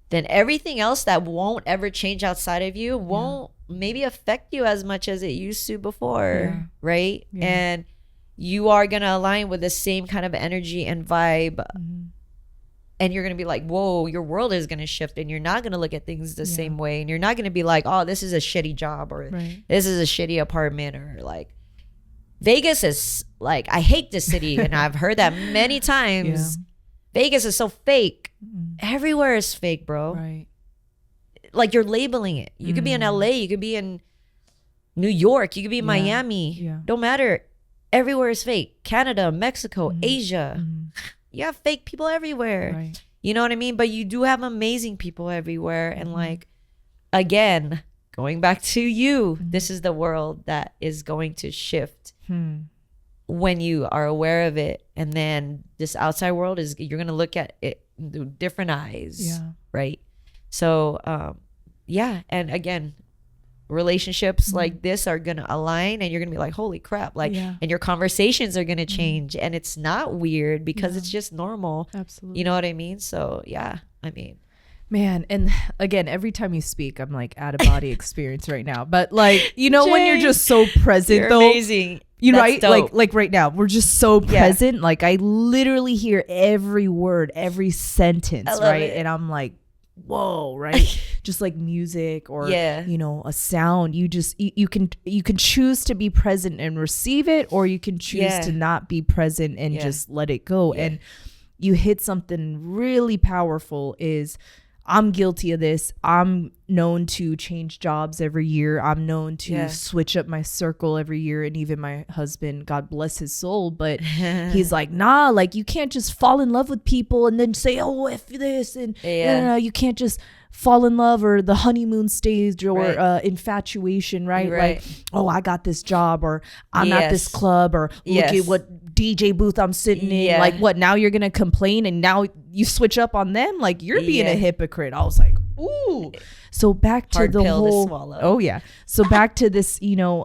then everything else that won't ever change outside of you won't maybe affect you as much as it used to before, right? And you are going to align with the same kind of energy and vibe. And you're going to be like, whoa, your world is going to shift, and you're not going to look at things the same way. And you're not going to be like, oh, this is a shitty job, or this is a shitty apartment, or like Vegas is like, I hate this city. And I've heard that many times. Vegas is so fake. Everywhere is fake, bro. Right. Like you're labeling it. You could be in LA, you could be in New York, you could be in Miami. Don't matter. Everywhere is fake. Canada, Mexico, Asia. You have fake people everywhere. Right. You know what I mean? But you do have amazing people everywhere. And like, again, going back to you, this is the world that is going to shift when you are aware of it. And then this outside world is, you're going to look at it through different eyes. Right? So, and again, relationships like this are going to align, and you're going to be like, holy crap, like, and your conversations are going to change, and it's not weird because it's just normal. Absolutely. You know what I mean? So I mean, man, and again, every time you speak, I'm like out of body experience right now, but like, you know, when you're just so present, you're though, amazing. You know, That's right? dope. Like right now, we're just so present. Like I literally hear every word, every sentence, right? And I'm like, whoa, right? Just like music or you know, a sound. You just you can choose to be present and receive it, or you can choose to not be present and just let it go. And you hit something really powerful. Is I'm guilty of this. I'm known to change jobs every year. I'm known to switch up my circle every year. And even my husband, God bless his soul, but he's like, nah, like you can't just fall in love with people and then say, oh, F this. And no, you can't just fall in love, or the honeymoon stage, or infatuation, right? Like, oh, I got this job, or I'm at this club, or look at what DJ booth I'm sitting in. Like, what, now you're gonna complain and now you switch up on them? Like, you're being a hypocrite. I was like, ooh. So back to the whole so back to this, you know,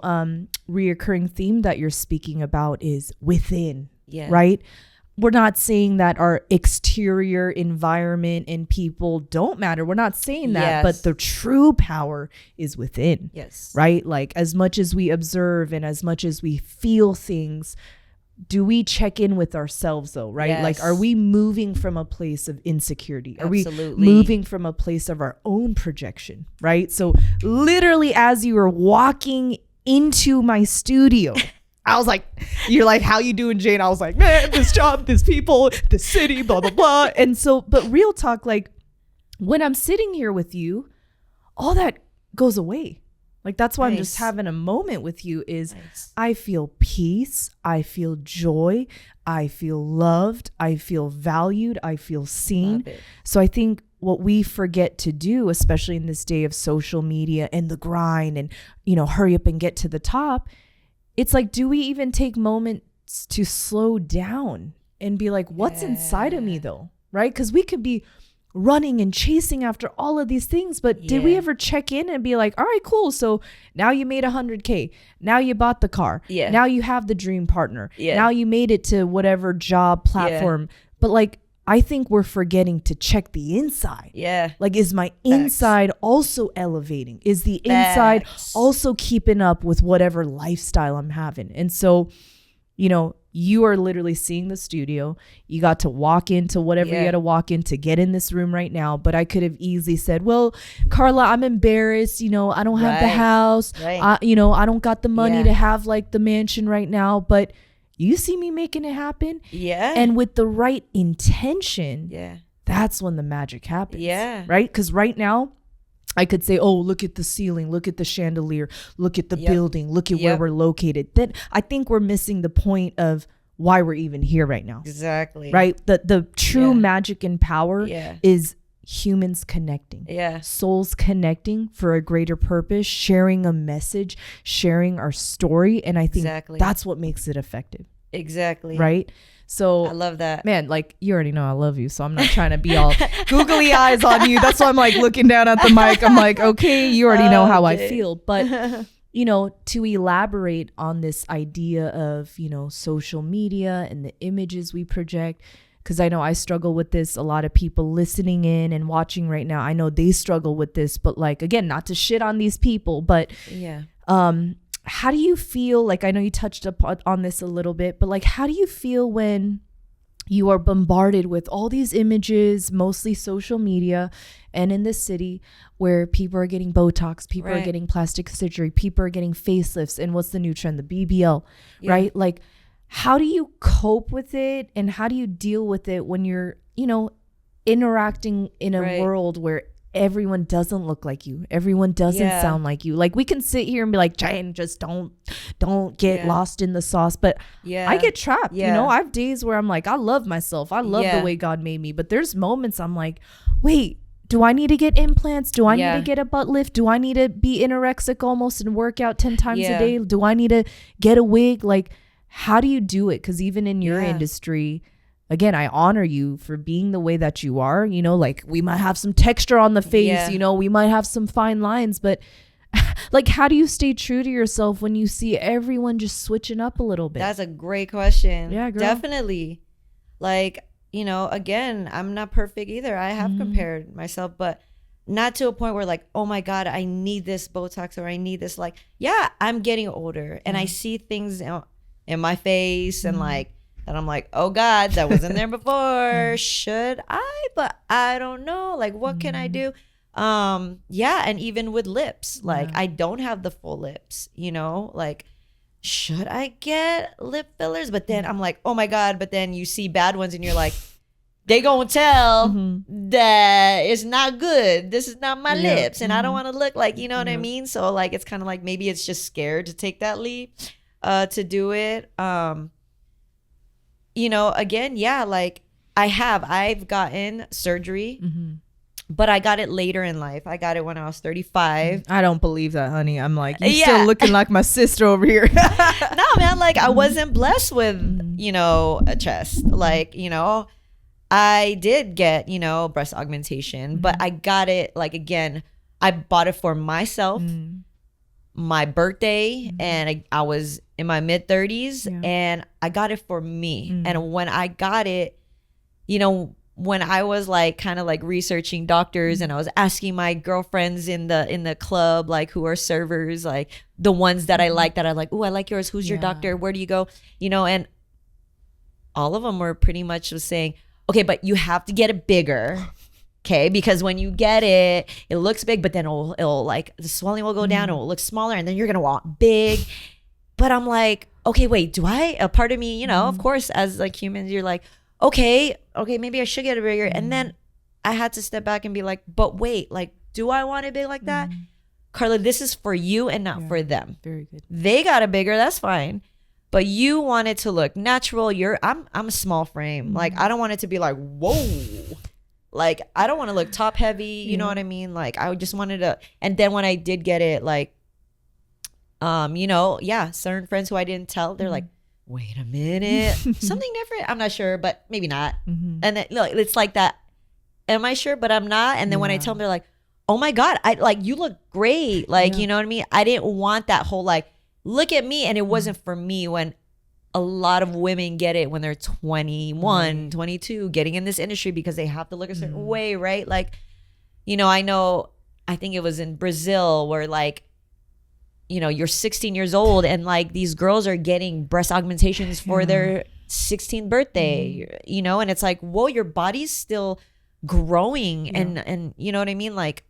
reoccurring theme that you're speaking about is within, right? We're not saying that our exterior environment and people don't matter. We're not saying that, but the true power is within. Right? Like, as much as we observe and as much as we feel things, do we check in with ourselves though, right? Like, are we moving from a place of insecurity? Are we moving from a place of our own projection, right? So literally, as you were walking into my studio, I was like, you're like, how you doing, Jane? I was like, man, this job, this people, this city, blah, blah, blah. And so, but real talk, like when I'm sitting here with you, all that goes away. Like, that's why I'm just having a moment with you is I feel peace. I feel joy. I feel loved. I feel valued. I feel seen. So I think what we forget to do, especially in this day of social media and the grind and, you know, hurry up and get to the top, it's like, do we even take moments to slow down and be like, what's inside of me though? Right? Because we could be running and chasing after all of these things, but did we ever check in and be like, all right, cool. So now you made 100K. Now you bought the car. Now you have the dream partner. Now you made it to whatever job platform. But like, I think we're forgetting to check the inside. Like, is my inside also elevating? Is the inside also keeping up with whatever lifestyle I'm having? And so, you know, you are literally seeing the studio. You got to walk into whatever you got to walk in to get in this room right now. But I could have easily said, well, Carla, I'm embarrassed. You know, I don't have the house. You know, I don't got the money to have like the mansion right now. But you see me making it happen. Yeah. And with the right intention, that's when the magic happens. Yeah. Right? Because right now, I could say, oh, look at the ceiling, look at the chandelier, look at the building, look at where we're located. Then I think we're missing the point of why we're even here right now. Exactly. Right? The true magic and power is humans connecting. Yeah. Souls connecting for a greater purpose, sharing a message, sharing our story. And I think that's what makes it effective. Exactly. Right? So I love that. Man, like, you already know I love you, so I'm not trying to be all googly eyes on you. That's why I'm like looking down at the mic. I'm like, okay, you already know how I feel. But, you know, to elaborate on this idea of, you know, social media and the images we project, because I know I struggle with this. A lot of people listening in and watching right now, I know they struggle with this. But like, again, not to shit on these people, but how do you feel, like, I know you touched on this a little bit, but like, how do you feel when you are bombarded with all these images, mostly social media and in the city, where people are getting Botox, people are getting plastic surgery, people are getting facelifts, and what's the new trend, the BBL, right? Like, how do you cope with it, and how do you deal with it when you're, you know, interacting in a world where everyone doesn't look like you, everyone doesn't sound like you? Like, we can sit here and be like, Jane, just don't get lost in the sauce, but I get trapped. You know, I have days where I'm like, I love myself, I love the way God made me, but there's moments I'm like, wait, do I need to get implants? Do I need to get a butt lift? Do I need to be anorexic almost and work out 10 times a day? Do I need to get a wig? Like, how do you do it? Because even in your industry, again, I honor you for being the way that you are. You know, like, we might have some texture on the face, you know, we might have some fine lines, but like, how do you stay true to yourself when you see everyone just switching up a little bit? That's a great question. Yeah, girl. Definitely. Like, you know, again, I'm not perfect either. I have compared myself, but not to a point where like, oh my God, I need this Botox, or I need this. Like, yeah, I'm getting older and I see things in my face and like, and I'm like, oh God, that wasn't there before. Should I? But I don't know. Like, what can I do? Yeah. And even with lips, like, I don't have the full lips, you know, like, should I get lip fillers? But then I'm like, oh my God. But then you see bad ones and you're like, they gonna tell that it's not good. This is not my lips. And I don't want to look like, you know what I mean? So like, it's kind of like, maybe it's just scared to take that leap, to do it. You know, again, like, I've gotten surgery, but I got it later in life. I got it when I was 35. I don't believe that, honey. I'm like, you're still looking like my sister over here. No, man, like, I wasn't blessed with, you know, a chest. Like, you know, I did get, you know, breast augmentation, but I got it, like, again, I bought it for myself, my birthday, and I was in my mid 30s and I got it for me. And when I got it, you know, when I was like kind of like researching doctors and I was asking my girlfriends in the club, like, who are servers, like the ones that I like, oh, I like yours. Who's your doctor? Where do you go? You know, and all of them were pretty much just saying, okay, but you have to get it bigger. Okay, because when you get it, it looks big, but then it'll like, the swelling will go down, it will look smaller, and then you're gonna want big. But I'm like, okay, wait, a part of me, you know, of course, as like humans, you're like, okay, maybe I should get it bigger. And then I had to step back and be like, but wait, like, do I want it big like that? Carla, this is for you and not for them. Very good. They got it bigger, that's fine. But you want it to look natural. I'm a small frame. Like, I don't want it to be like, whoa. Like, I don't want to look top heavy. You know what I mean? Like, I just wanted to. And then when I did get it, like, you know, certain friends who I didn't tell, they're like, wait a minute, something different. I'm not sure, but maybe not. And then, look, it's like that. Am I sure? But I'm not. And then when I tell them, they're like, oh my God, I like, you look great. Like, you know what I mean? I didn't want that whole like, look at me. And it wasn't for me, when a lot of women get it when they're 21, 22, getting in this industry because they have to look a certain way, right? Like, you know, I think it was in Brazil where like you know, you're 16 years old and like these girls are getting breast augmentations for their 16th birthday, you know, and it's like, whoa, your body's still growing and you know what I mean? Like,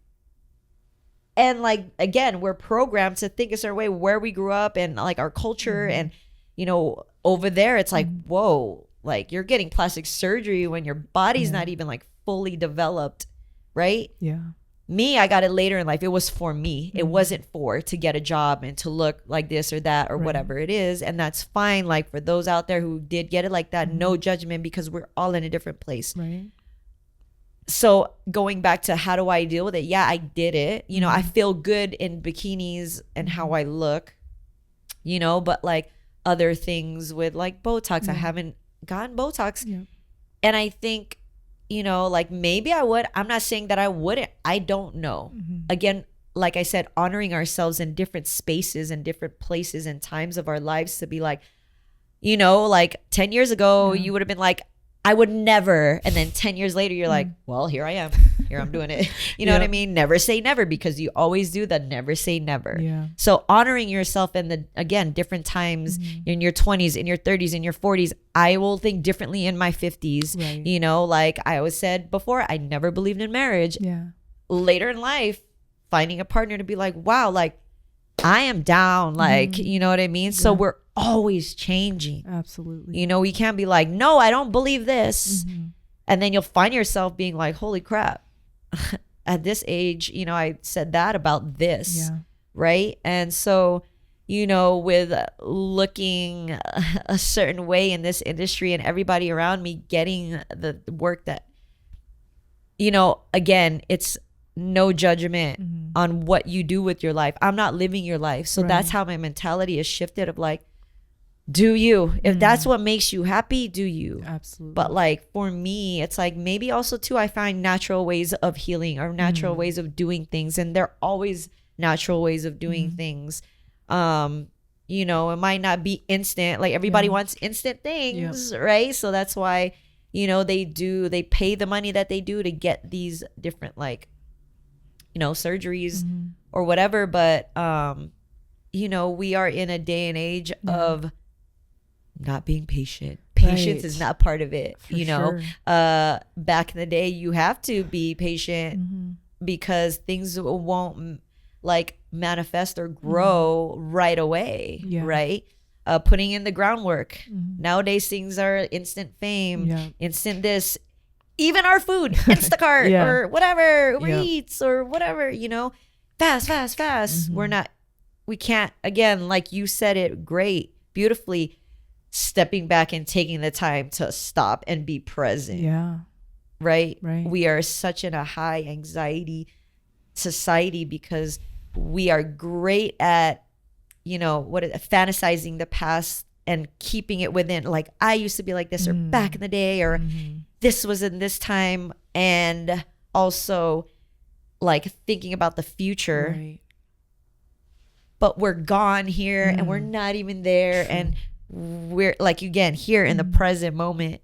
and like, again, we're programmed to think a certain way where we grew up and like our culture and, you know, over there, it's like, whoa, like you're getting plastic surgery when your body's not even like fully developed, right? Yeah. Me, I got it later in life. It was for me. It wasn't for to get a job and to look like this or that or whatever it is. And that's fine. Like for those out there who did get it like that, no judgment because we're all in a different place. Right. So going back to how do I deal with it? Yeah, I did it. You know, I feel good in bikinis and how I look, you know, but like other things with like Botox, I haven't gotten Botox. Yeah. And I think, you know, like maybe I would. I'm not saying that I wouldn't. I don't know. Again, like I said, honoring ourselves in different spaces and different places and times of our lives to be like, you know, like 10 years ago, you would have been like, I would never. And then 10 years later, you're like, well, here I am. Here I'm doing it. You know what I mean? Never say never because you always do the never say never. Yeah. So honoring yourself in the, again, different times in your 20s, in your 30s, in your 40s, I will think differently in my 50s. Right. You know, like I always said before, I never believed in marriage. Yeah. Later in life, finding a partner to be like, wow, like I am down. Like, you know what I mean? So we're always changing. Absolutely. You know, we can't be like, no, I don't believe this. And then you'll find yourself being like, holy crap. At this age, you know, I said that about this. Yeah. Right. And so, you know, with looking a certain way in this industry and everybody around me getting the work that, you know, again, it's no judgment on what you do with your life. I'm not living your life. So that's how my mentality is shifted of like, do you, if that's what makes you happy, do you. Absolutely. But like for me, it's like maybe also too, I find natural ways of healing or natural ways of doing things. And they're always natural ways of doing things. You know, it might not be instant. Like everybody wants instant things, right? So that's why, you know, they pay the money that they do to get these different like, you know, surgeries or whatever. But, you know, we are in a day and age of not being patient. Patience is not part of it. For you know, back in the day, you have to be patient because things won't like manifest or grow right away. Yeah. Right. Putting in the groundwork. Nowadays, things are instant fame, instant this. Even our food, Instacart or whatever, Uber Eats or whatever, you know, fast. We can't, again, like you said it great, beautifully, stepping back and taking the time to stop and be present. Yeah. Right? We are such in a high anxiety society because we are great at, you know, fantasizing the past and keeping it within. Like I used to be like this or back in the day or this was in this time, and also like thinking about the future. Right. But we're gone here and we're not even there. And we're like, again, here in the present moment,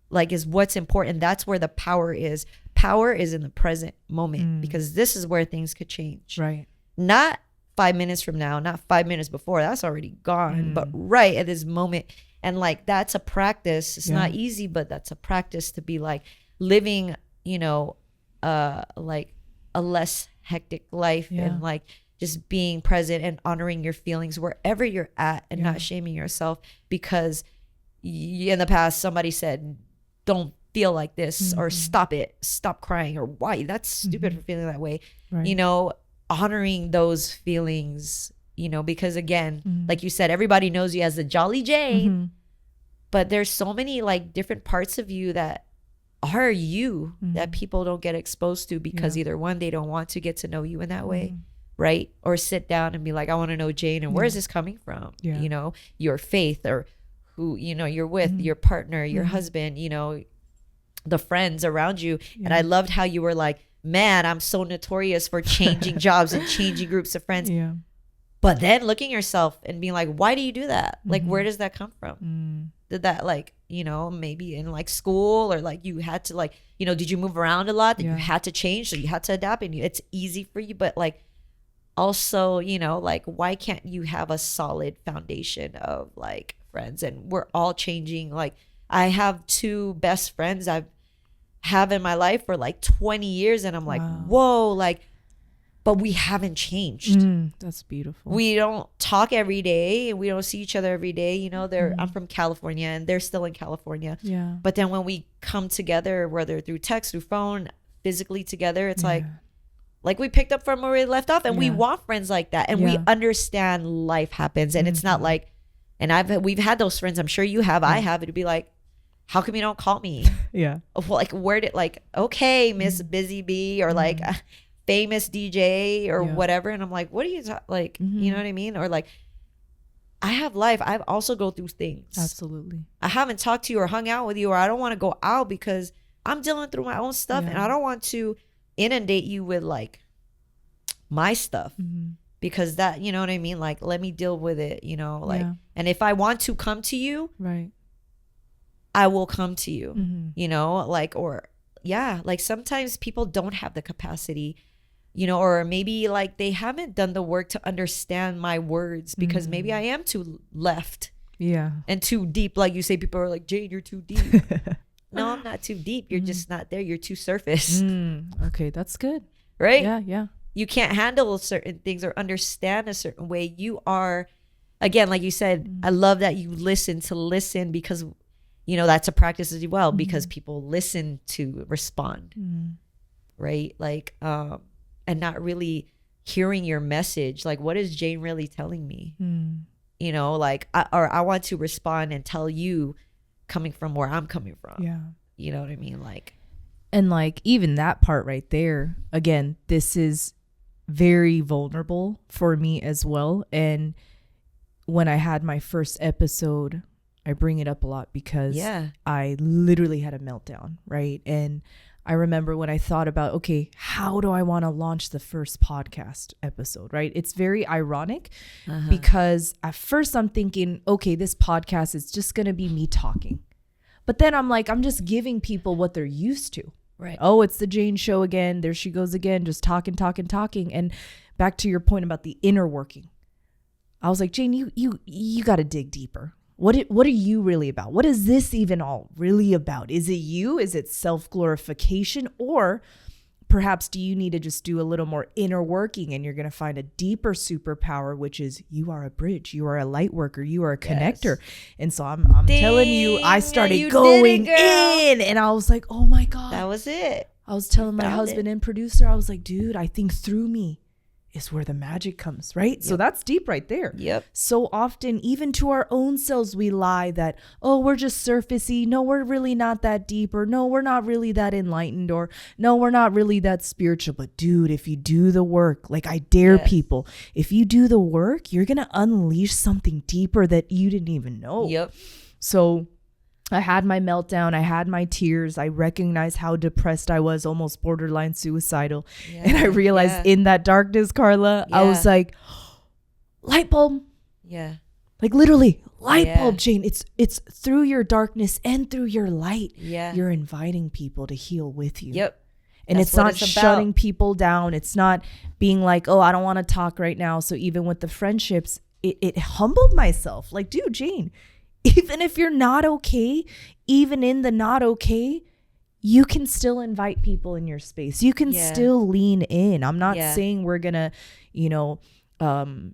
like is what's important. That's where the power is. Power is in the present moment because this is where things could change. Right. Not 5 minutes from now, not 5 minutes before. That's already gone. But right at this moment. And like, that's a practice. It's not easy, but that's a practice to be like living, you know, like a less hectic life and like just being present and honoring your feelings wherever you're at and not shaming yourself because in the past somebody said, don't feel like this or stop crying or why that's stupid for feeling that way. Right. You know, honoring those feelings, you know, because again, like you said, everybody knows you as the Jolly Jane, but there's so many like different parts of you that are you that people don't get exposed to because either one, they don't want to get to know you in that way, right? Or sit down and be like, I want to know Jane and where is this coming from? You know, your faith or who, you know, you're with, your partner, your husband, you know, the friends around you. And I loved how you were like, man, I'm so notorious for changing jobs and changing groups of friends. Yeah. But then looking yourself and being like, why do you do that? Like, where does that come from? Did that like, you know, maybe in like school or like you had to like, you know, did you move around a lot that you had to change? So you had to adapt and it's easy for you. But like, also, you know, like, why can't you have a solid foundation of like friends? And we're all changing. Like, I have two best friends I've have in my life for like 20 years, and I'm like, whoa, like, but we haven't changed. That's beautiful. We don't talk every day, and we don't see each other every day. You know, I'm from California, and they're still in California. Yeah. But then when we come together, whether through text, through phone, physically together, it's like we picked up from where we left off, and we want friends like that, and we understand life happens, and it's not like, and we've had those friends. I'm sure you have. I have. It'd be like, how come you don't call me? Yeah. Like, where did, like, okay, Miss Busy Bee, or like a famous DJ or whatever. And I'm like, what are you like, you know what I mean? Or like, I have life. I've also go through things. Absolutely. I haven't talked to you or hung out with you, or I don't want to go out because I'm dealing through my own stuff, and I don't want to inundate you with like my stuff, because that, you know what I mean? Like, let me deal with it, you know, like, and if I want to come to you, right, I will come to you, you know, like, or like sometimes people don't have the capacity, you know, or maybe like they haven't done the work to understand my words, because maybe I am too left and too deep. Like you say, people are like, Jade, you're too deep. No, I'm not too deep. You're just not there. You're too surface. Okay, that's good. Right? Yeah. You can't handle certain things or understand a certain way. You are, again, like you said, I love that you listen, because, you know, that's a practice as well, because people listen to respond, right? Like, and not really hearing your message. Like, what is Jane really telling me? You know, like, I want to respond and tell you coming from where I'm coming from. Yeah. You know what I mean? Like, and like, even that part right there, again, this is very vulnerable for me as well. And when I had my first episode, I bring it up a lot because I literally had a meltdown, right? And I remember when I thought about, okay, how do I want to launch the first podcast episode, right? It's very ironic because at first I'm thinking, okay, this podcast is just going to be me talking. But then I'm like, I'm just giving people what they're used to. Right. Oh, it's the Jane show again. There she goes again, just talking. And back to your point about the inner working. I was like, Jane, you got to dig deeper. What are you really about? What is this even all really about? Is it you? Is it self-glorification? Or perhaps do you need to just do a little more inner working, and you're going to find a deeper superpower, which is you are a bridge. You are a light worker. You are a connector. And so I'm telling you, I started going in, and I was like, oh my God. That was it. I was telling my husband and producer, I was like, dude, I think through me is where the magic comes, right? Yep. So that's deep right there. Yep. So often, even to our own selves, we lie that, oh, we're just surfacey. No, we're really not that deep. Or no, we're not really that enlightened. Or no, we're not really that spiritual. But dude, if you do the work, like I dare people, if you do the work, you're going to unleash something deeper that you didn't even know. Yep. So I had my meltdown. I had my tears. I recognized how depressed I was, almost borderline suicidal. Yeah, and I realized in that darkness, Carla, I was like, light bulb. Yeah. Like literally light bulb, Jane. It's through your darkness and through your light. Yeah. You're inviting people to heal with you. Yep. And it's not shutting people down. It's not being like, oh, I don't want to talk right now. So even with the friendships, it humbled myself. Like, dude, Jane, even if you're not okay, even in the not okay, you can still invite people in your space. You can still lean in. I'm not saying we're going to,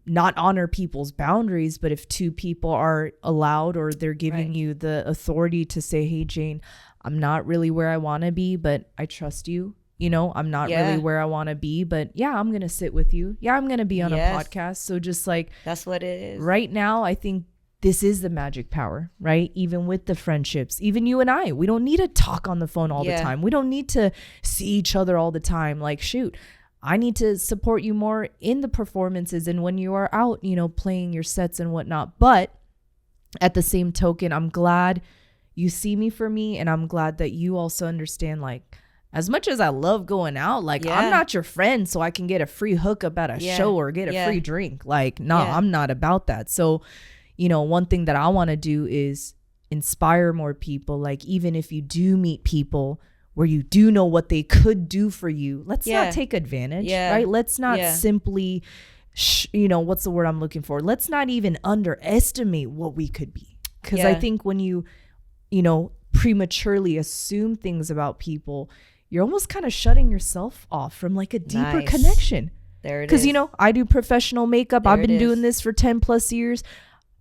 not honor people's boundaries, but if two people are allowed or they're giving you the authority to say, hey, Jane, I'm not really where I want to be, but I trust you. You know, I'm not really where I want to be, but I'm going to sit with you. Yeah, I'm going to be on a podcast. So just like, that's what it is. Right now, I think this is the magic power, right? Even with the friendships, even you and I, we don't need to talk on the phone all the time. We don't need to see each other all the time. Like, shoot, I need to support you more in the performances and when you are out, playing your sets and whatnot. But at the same token, I'm glad you see me for me. And I'm glad that you also understand, like, as much as I love going out, like, I'm not your friend so I can get a free hookup at a show or get a free drink. Like, no, I'm not about that. So, one thing that I want to do is inspire more people. Like, even if you do meet people where you do know what they could do for you, let's not take advantage, right? Let's not simply, what's the word I'm looking for? Let's not even underestimate what we could be. Because I think when you prematurely assume things about people, you're almost kind of shutting yourself off from like a deeper connection. There it is. Because, I do professional makeup. I've been doing this for 10 plus years.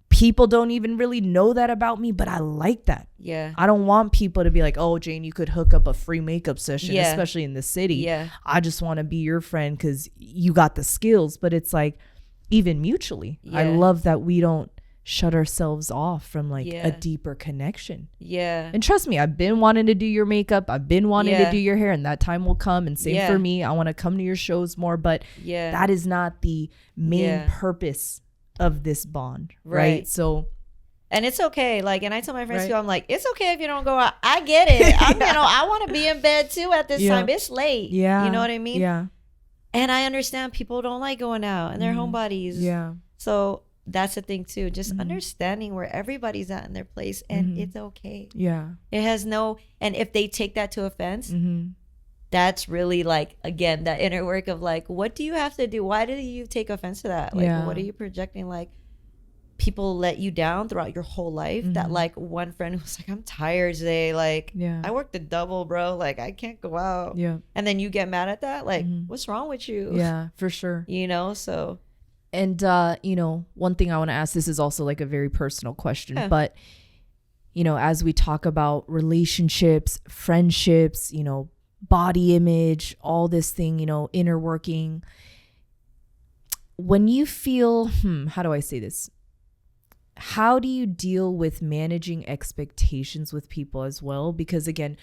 People don't even really know that about me, but I like that. Yeah. I don't want people to be like, oh, Jane, you could hook up a free makeup session, especially in the city. Yeah. I just want to be your friend because you got the skills. But it's like, even mutually, I love that we don't shut ourselves off from like a deeper connection. Yeah. And trust me, I've been wanting to do your makeup. I've been wanting to do your hair, and that time will come. And same for me. I want to come to your shows more, but that is not the main purpose of this bond. Right. So, and it's okay. Like, and I tell my friends too, I'm like, it's okay if you don't go out. I get it. I want to be in bed too at this time. It's late. Yeah. You know what I mean? Yeah. And I understand people don't like going out and they're homebodies. Yeah. So that's the thing too. Just understanding where everybody's at in their place, and it's okay. Yeah. It has no, and if they take that to offense, that's really like, again, that inner work of like, what do you have to do? Why do you take offense to that? Like, what are you projecting? Like, people let you down throughout your whole life. That like one friend who was like, I'm tired today. Like, I worked a double, bro. Like, I can't go out. Yeah. And then you get mad at that. Like, what's wrong with you? Yeah, for sure. So. And, one thing I want to ask, this is also like a very personal question, but, as we talk about relationships, friendships, body image, all this thing, inner working, when you feel, how do I say this? How do you deal with managing expectations with people as well? Because again,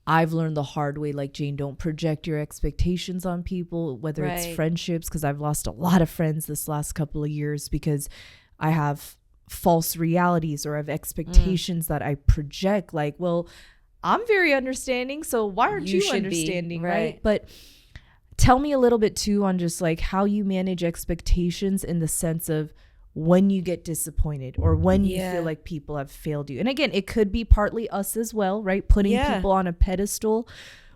I've learned the hard way, like, Jane, don't project your expectations on people, whether it's friendships, because I've lost a lot of friends this last couple of years because I have false realities or I have expectations that I project. Like, well, I'm very understanding, so why aren't you understanding, right? But tell me a little bit too on just like how you manage expectations in the sense of when you get disappointed or when you feel like people have failed you. And again, it could be partly us as well, right? Putting people on a pedestal.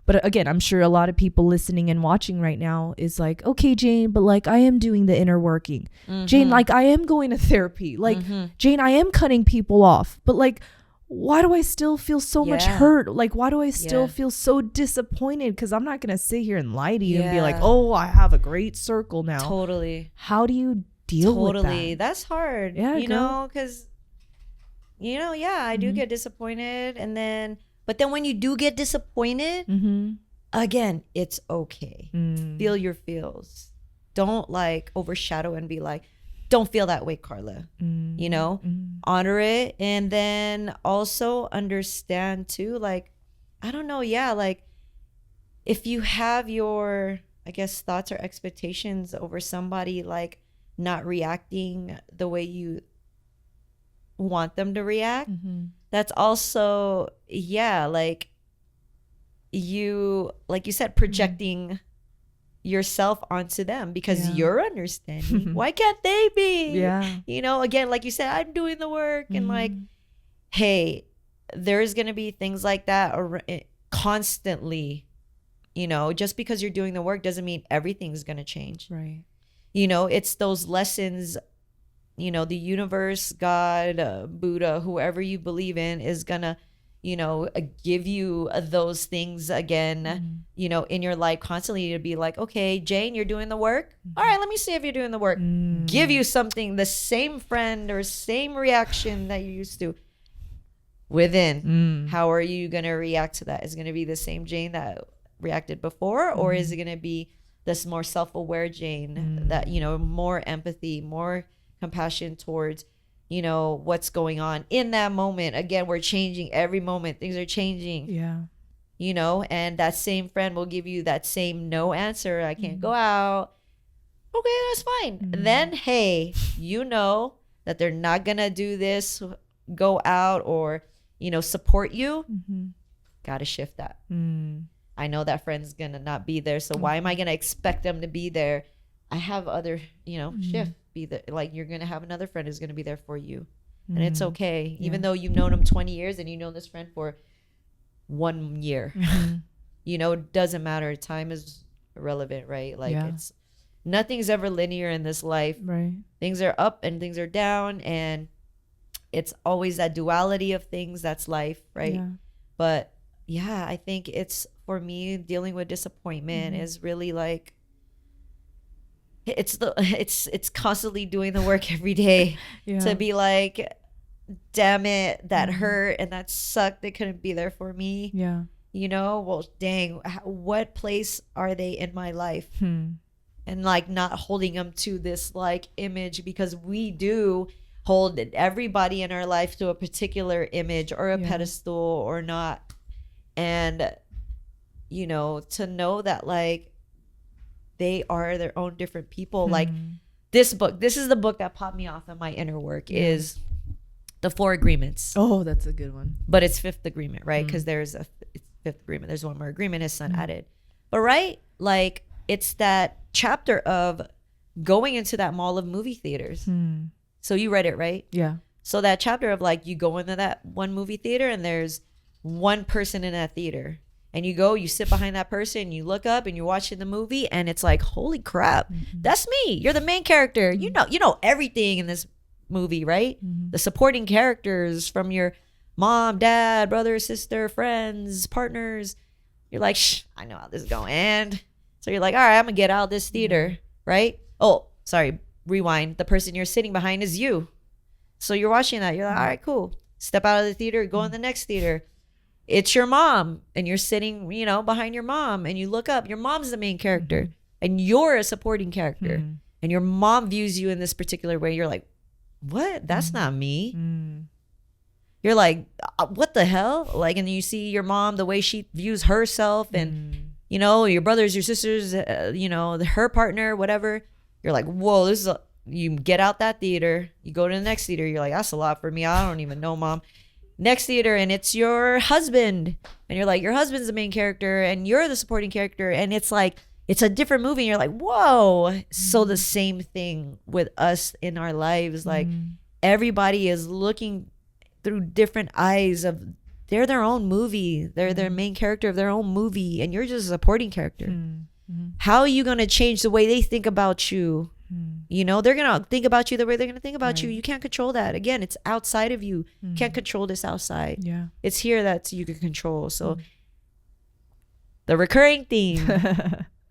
But again, I'm sure a lot of people listening and watching right now is like, okay, Jane, but like I am doing the inner working. Jane, like I am going to therapy. Like Jane, I am cutting people off. But like, why do I still feel so much hurt? Like, why do I still feel so disappointed? Because I'm not going to sit here and lie to you and be like, oh, I have a great circle now. Totally. How do you deal with that? Totally. That's hard. Yeah, because, I do get disappointed. And then, but then when you do get disappointed, again, it's okay. Feel your feels. Don't like overshadow and be like, don't feel that way, Carla. Honor it. And then also understand too, like, I don't know. Yeah. Like if you have your, I guess, thoughts or expectations over somebody, like not reacting the way you want them to react, that's also, like you said, projecting yourself onto them because you're understanding. Why can't they be? Yeah. Again, like you said, I'm doing the work and like, hey, there's going to be things like that constantly, just because you're doing the work doesn't mean everything's going to change. Right. It's those lessons, the universe, God, Buddha, whoever you believe in is going to, give you those things again, in your life constantly to be like, okay, Jane, you're doing the work. All right, let me see if you're doing the work. Give you something, the same friend or same reaction that you used to within. How are you going to react to that? Is it going to be the same Jane that reacted before? Or is it going to be this more self-aware Jane that, more empathy, more compassion towards what's going on in that moment. Again, we're changing every moment. Things are changing. Yeah. And that same friend will give you that same no answer. I can't go out. Okay, that's fine. Then, hey, that they're not going to do this, go out or, support you. Got to shift that. I know that friend's going to not be there. So why am I going to expect them to be there? I have other, shift. Be there, like you're gonna have another friend who's gonna be there for you, and it's okay. Even though you've known them 20 years and you know this friend for 1 year, you know, doesn't matter. Time is irrelevant, right? Like nothing's ever linear in this life. Right. Things are up and things are down, and it's always that duality of things. That's life, right? Yeah. But yeah, I think it's, for me, dealing with disappointment is really like, it's constantly doing the work every day to be like, damn it, that hurt and that sucked. They couldn't be there for me. Yeah. You know, well, dang, what place are they in my life? And like not holding them to this like image, because we do hold everybody in our life to a particular image or a pedestal or not. And, you know, to know that like they are their own different people. Like this is the book that popped me off in my inner work is The 4 Agreements. Oh, that's a good one. But it's 5th agreement, right? Because there's a 5th agreement. There's one more agreement his son added. But right, like it's that chapter of going into that mall of movie theaters. So you read it, right? Yeah. So that chapter of like, you go into that one movie theater and there's one person in that theater, and you sit behind that person, you look up and you're watching the movie, and it's like, holy crap, that's me. You're the main character. You know everything in this movie, right? The supporting characters from your mom, dad, brother, sister, friends, partners. You're like, I know how this is going to end. So you're like, all right, I'm gonna get out of this theater, right? Oh, sorry, rewind. The person you're sitting behind is you. So you're watching that. You're like, all right, cool. Step out of the theater, go in the next theater. It's your mom, and you're sitting, you know, behind your mom, and you look up. Your mom's the main character, and you're a supporting character, and your mom views you in this particular way. You're like, what? That's not me. You're like, what the hell? Like, and you see your mom, the way she views herself, and you know, your brothers, your sisters, you know, her partner, whatever. You're like, whoa, this is you get out that theater, you go to the next theater. You're like, that's a lot for me. I don't even know, mom. Next theater, and it's your husband, and you're like, your husband's the main character and you're the supporting character, and it's like, it's a different movie, and you're like, whoa. So the same thing with us in our lives. Like everybody is looking through different eyes of, they're their own movie, they're their main character of their own movie, and you're just a supporting character. How are you going to change the way they think about you? You know, they're going to think about you the way they're going to think about you. You can't control that. Again, it's outside of you. You can't control this outside. Yeah. It's here that you can control. So the recurring theme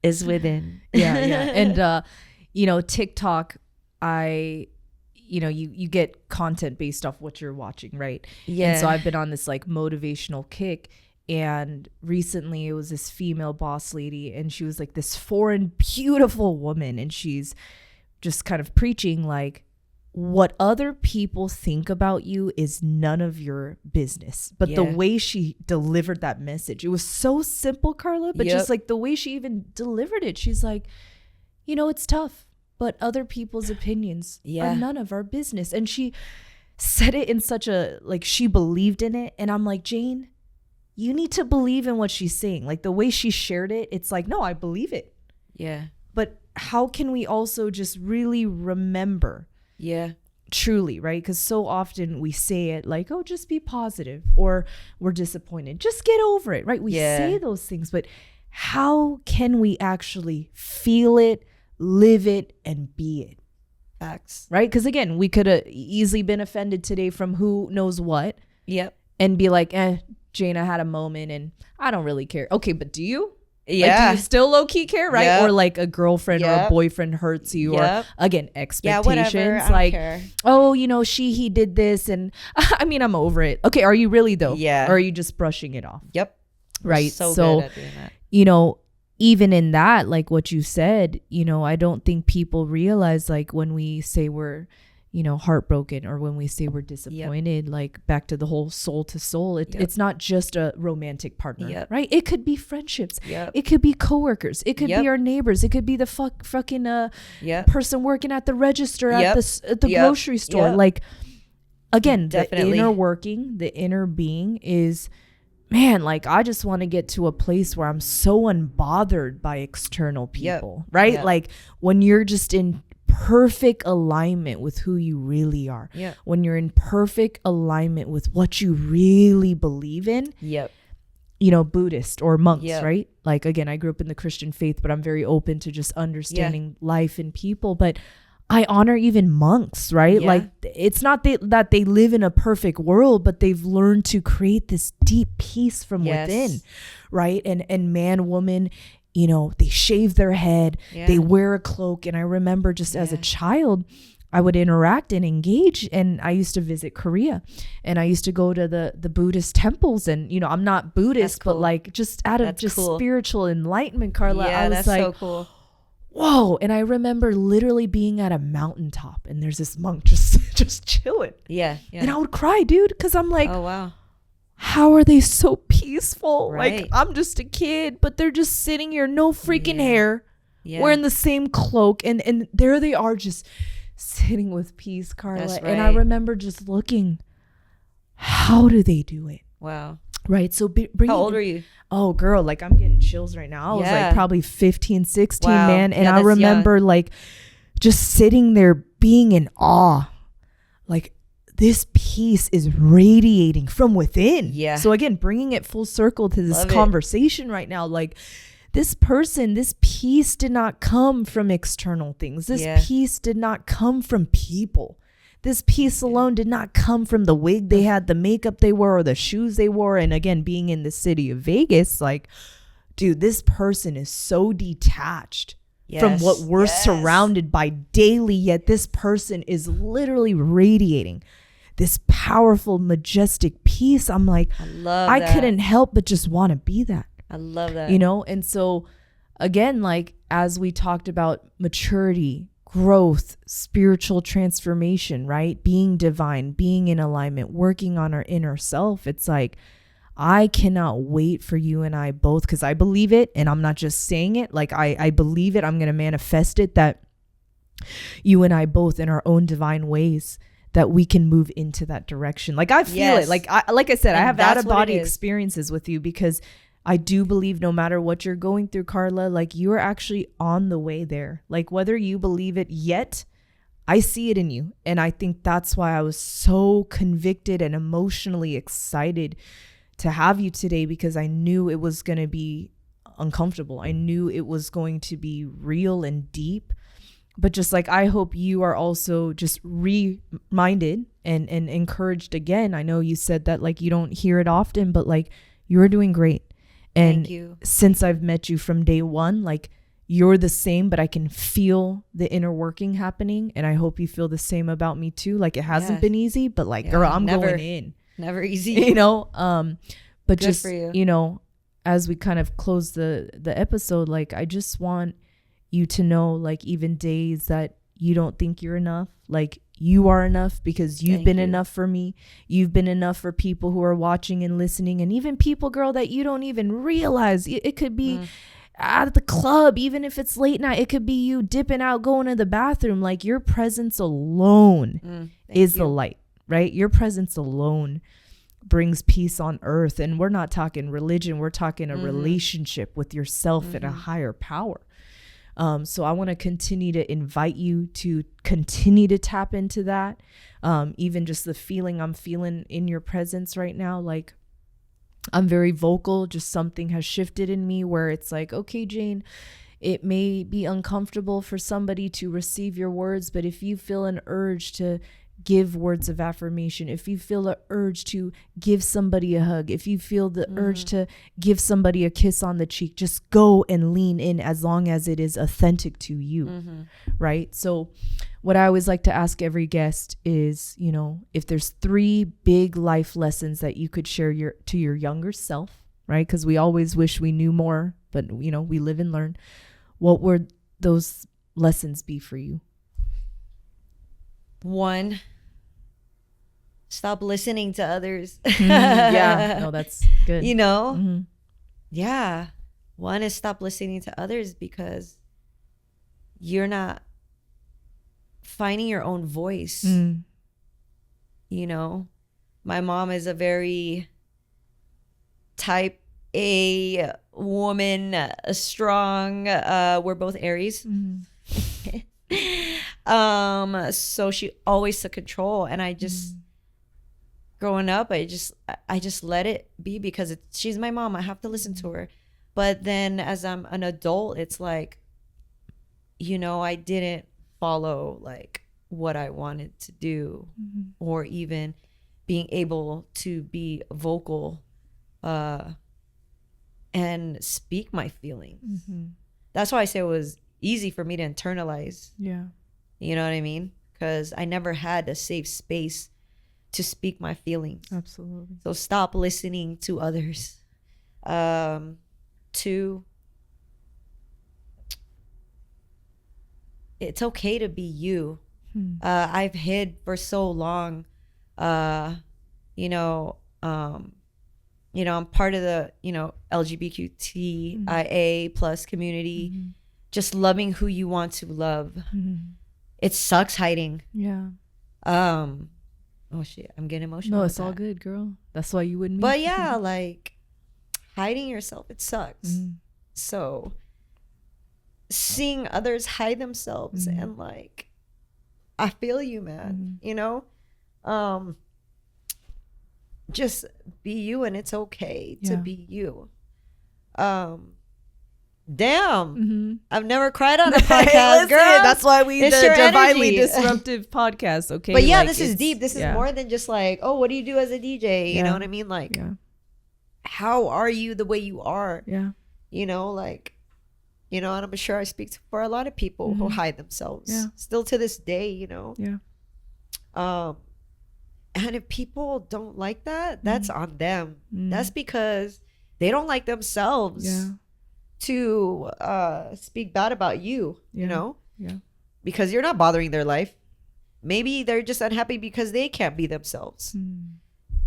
is within. Yeah. And, you know, TikTok, you know, you get content based off what you're watching, right? Yeah. And so I've been on this like motivational kick. And recently it was this female boss lady, and she was like this foreign, beautiful woman. And she's just kind of preaching like, what other people think about you is none of your business. But the way she delivered that message, it was so simple, Carla, but just like the way she even delivered it, she's like, you know, it's tough, but other people's opinions are none of our business. And she said it in such a, like, she believed in it. And I'm like, Jane, you need to believe in what she's saying. Like the way she shared it, it's like, no, I believe it. Yeah. But how can we also just really remember? Yeah. Truly, right? Because so often we say it like, oh, just be positive, or we're disappointed, just get over it, right? We say those things, but how can we actually feel it, live it, and be it? Facts. Right? Because again, we could have easily been offended today from who knows what. Yep. And be like, Jane, I had a moment and I don't really care. Okay, but do you? Yeah. Like, do you still low key care, right? Yep. Or like a girlfriend or a boyfriend hurts you, or again, expectations. Whatever. I like, don't care. oh, you know, he did this, and I mean, I'm over it. Okay, are you really though? Yeah. Or are you just brushing it off? Yep. Right. So good at doing that. You know, even in that, like what you said, you know, I don't think people realize, like when we say we're, you know, heartbroken, or when we say we're disappointed, like back to the whole soul to soul, it's not just a romantic partner, right? It could be friendships. It could be coworkers. It could be our neighbors. It could be the fucking person working at the register at the grocery store. Like, again, Definitely. The inner working, the inner being is, man, like I just want to get to a place where I'm so unbothered by external people, right? Like when you're just in perfect alignment with who you really are. When you're in perfect alignment with what you really believe in. Buddhist or monks, Yep. right? Like, again, I grew up in the Christian faith, but I'm very open to just understanding life and people. But I honor even monks, right? Yeah. Like, it's not that they live in a perfect world, but they've learned to create this deep peace from within, right? And man, woman, they shave their head, they wear a cloak. And I remember just as a child, I would interact and engage, and I used to visit Korea, and I used to go to the Buddhist temples, and I'm not Buddhist, but like just out of spiritual enlightenment, Carla, I was like, so cool. Whoa. And I remember literally being at a mountaintop, and there's this monk just chilling. Yeah. And I would cry, dude, because I'm like, oh wow, how are they so peaceful? Right. Like, I'm just a kid, but they're just sitting here, no freaking hair, wearing the same cloak, and there they are, just sitting with peace, Carla. Right. And I remember just looking, how do they do it? Wow. Right. So how old are you? Oh, girl, like, I'm getting chills right now. I was like probably 15, 16, man. And I remember like just sitting there being in awe. Like, this peace is radiating from within. Yeah. So again, bringing it full circle to this conversation right now, like, this peace did not come from external things. This peace did not come from people. This peace alone did not come from the wig they had, the makeup they wore, or the shoes they wore. And again, being in the city of Vegas, like, dude, this person is so detached from what we're surrounded by daily, yet this person is literally radiating this powerful, majestic peace. I'm like, I couldn't help but just want to be that. I love that. And so again, like, as we talked about maturity, growth, spiritual transformation, right? Being divine, being in alignment, working on our inner self. It's like, I cannot wait for you and I both, because I believe it, and I'm not just saying it. Like, I believe it. I'm going to manifest it, that you and I both, in our own divine ways, that we can move into that direction. Like, I feel it. Like I said, and I have out of body experiences with you, because I do believe no matter what you're going through, Carla, like, you're actually on the way there. Like, whether you believe it yet, I see it in you. And I think that's why I was so convicted and emotionally excited to have you today, because I knew it was going to be uncomfortable. I knew it was going to be real and deep. But just like, I hope you are also just reminded and encouraged again. I know you said that, like, you don't hear it often, but like, you're doing great. And since I've met you from day one, like, you're the same, but I can feel the inner working happening. And I hope you feel the same about me too. Like, it hasn't been easy, but like, girl, I'm going in. Never easy. But good just, for you. As we kind of close the episode, like, I just want you to know, like, even days that you don't think you're enough, like, you are enough, because you've been enough for me. You've been enough for people who are watching and listening, and even people, girl, that you don't even realize. It could be at the club, even if it's late night. It could be you dipping out, going to the bathroom. Like, your presence alone is the light, right? Your presence alone brings peace on earth. And we're not talking religion. We're talking a relationship with yourself and a higher power. So I want to continue to invite you to continue to tap into that. Even just the feeling I'm feeling in your presence right now, like, I'm very vocal, just something has shifted in me where it's like, okay, Jane, it may be uncomfortable for somebody to receive your words, but if you feel an urge to give words of affirmation, if you feel the urge to give somebody a hug, if you feel the urge to give somebody a kiss on the cheek, just go and lean in, as long as it is authentic to you, right? So what I always like to ask every guest is, if there's 3 big life lessons that you could share to your younger self, right? Because we always wish we knew more, but we live and learn. What would those lessons be for you? 1, stop listening to others. Yeah, no, that's good. Yeah. 1 is stop listening to others, because you're not finding your own voice. My mom is a very type A woman, strong. We're both Aries. So she always took control, and I just, growing up, I just let it be because she's my mom. I have to listen to her. But then as I'm an adult, it's like, you know, I didn't follow like what I wanted to do, or even being able to be vocal and speak my feelings. That's why I say it was easy for me to internalize. Yeah. You know what I mean? Because I never had a safe space to speak my feelings. Absolutely. So stop listening to others. Two, it's okay to be you. I've hid for so long. You know, I'm part of the, LGBTQIA plus community. Just loving who you want to love. It sucks hiding. Yeah. Oh shit, I'm getting emotional. No, it's all good, girl. That's why you wouldn't. But yeah, like hiding yourself, it sucks. So seeing others hide themselves and like, I feel you, man. You know, just be you, and it's okay to be you. Damn, I've never cried on a podcast, girl. That's why we it's the your Divinely energy. Disruptive podcast. Okay, but yeah, like, this is deep. This is more than just like, oh, what do you do as a DJ? You know what I mean? Like, how are you the way you are? Yeah. You know, like, you know, and I'm sure I speak for a lot of people who hide themselves still to this day, you know? Yeah. And if people don't like that, that's on them. That's because they don't like themselves to speak bad about you, you know? Yeah. Because you're not bothering their life. Maybe they're just unhappy because they can't be themselves.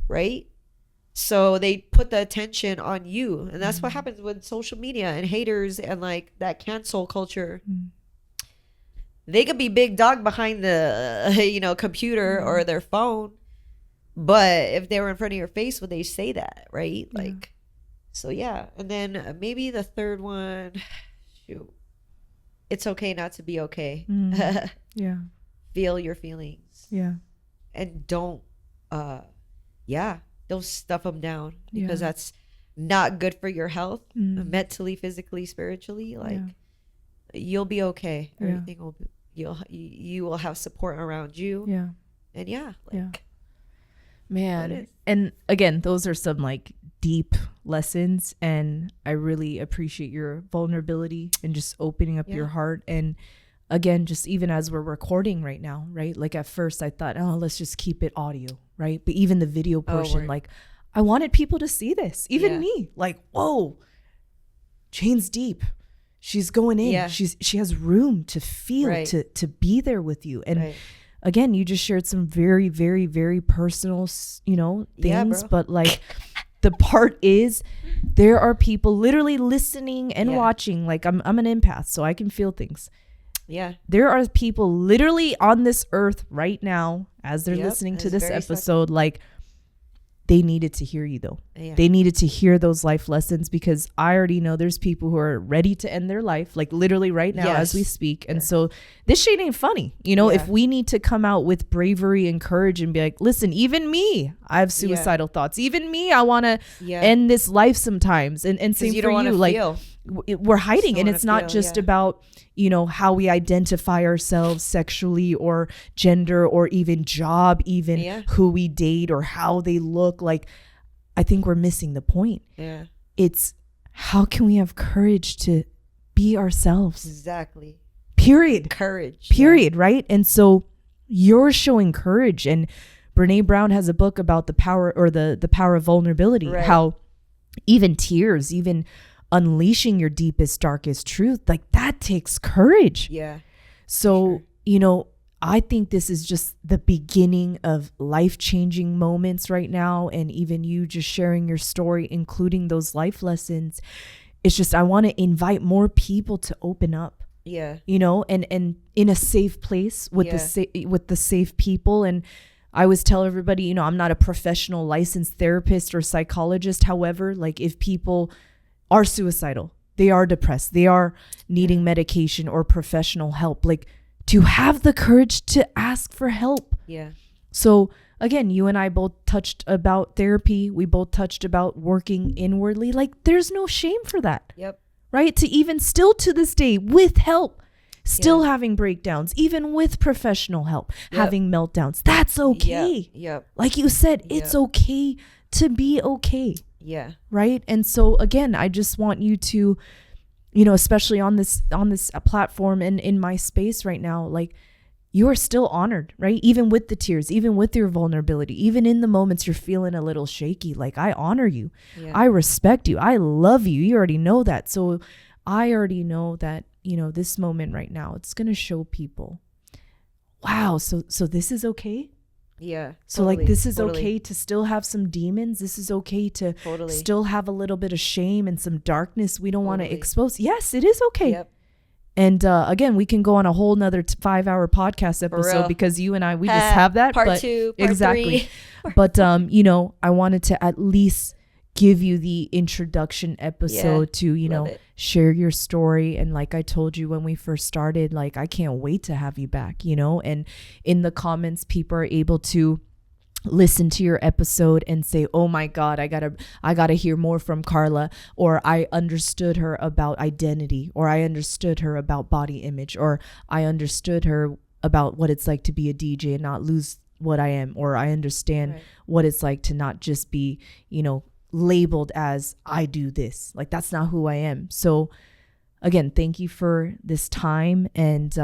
Right? So they put the attention on you. And that's what happens with social media and haters and like that cancel culture. They could be big dog behind the, computer or their phone. But if they were in front of your face, would they say that? Right? Like, so yeah. And then maybe the third one, shoot. It's okay not to be okay. Yeah. Feel your feelings. Yeah. And don't stuff them down because that's not good for your health, mentally, physically, spiritually. Like you'll be okay. Everything will be, you will have support around you. Yeah. And man. And again, those are some like deep lessons, and I really appreciate your vulnerability and just opening up your heart. And again, just even as we're recording right now, right? Like at first I thought, oh, let's just keep it audio, right? But even the video portion, like I wanted people to see this, even me, like, whoa, Jane's deep. She's going in. Yeah. She has room to feel, to be there with you. And again, you just shared some very, very, very personal, things, but like the part is there are people literally listening and watching. Like I'm an empath, so I can feel things. Yeah. There are people literally on this earth right now as they're listening to this episode, like they needed to hear you though. Yeah. They needed to hear those life lessons, because I already know there's people who are ready to end their life, like literally right now as we speak. And so this shit ain't funny. If we need to come out with bravery and courage and be like, listen, even me, I have suicidal thoughts. Even me, I want to end this life sometimes. And same for you. Like we're hiding, and it's not just about, how we identify ourselves sexually or gender or even job, even who we date or how they look. Like, I think we're missing the point. Yeah. It's how can we have courage to be ourselves? Exactly. Period. Courage. Period. Right. And so you're showing courage, and Brene Brown has a book about the power, or the power of vulnerability, how even tears, even unleashing your deepest, darkest truth, like that takes courage. Yeah. So, I think this is just the beginning of life-changing moments right now. And even you just sharing your story, including those life lessons. It's just, I want to invite more people to open up. Yeah. And in a safe place with with the safe people. And I always tell everybody, I'm not a professional licensed therapist or psychologist. However, like if people are suicidal, they are depressed, they are needing medication or professional help, like to have the courage to ask for help. Yeah. So again, you and I both touched about therapy. We both touched about working inwardly. Like, there's no shame for that. Yep. Right? To even still to this day, with help, still having breakdowns, even with professional help, having meltdowns. That's okay. Yep. Like you said, it's okay to be okay. Yeah. Right? And so again, I just want you to, you know, especially on this platform and in my space right now, like, you are still honored, right? Even with the tears, even with your vulnerability, even in the moments you're feeling a little shaky, like, I honor you. Yeah. I respect you. I love you. You already know that. So I already know that, you know, this moment right now, it's going to show people, wow, so this is okay. Yeah. So totally, like, this is okay to still have some demons. This is okay to still have a little bit of shame and some darkness we don't want to expose. Yes, it is okay. Yep. And again, we can go on a whole nother 5-hour podcast episode because you and I, we just have that. Part 2, part exactly. 3. But, you know, I wanted to at least give you the introduction episode to, you know, share your story. And like I told you when we first started, like, I can't wait to have you back, you know. And in the comments, people are able to listen to your episode and say, oh my God, I gotta hear more from Carla, or I understood her about identity, or I understood her about body image, or I understood her about what it's like to be a DJ and not lose what I am, or I understand what it's like to not just be, you know, labeled as I do this. Like, that's not who I am. So again, thank you for this time. And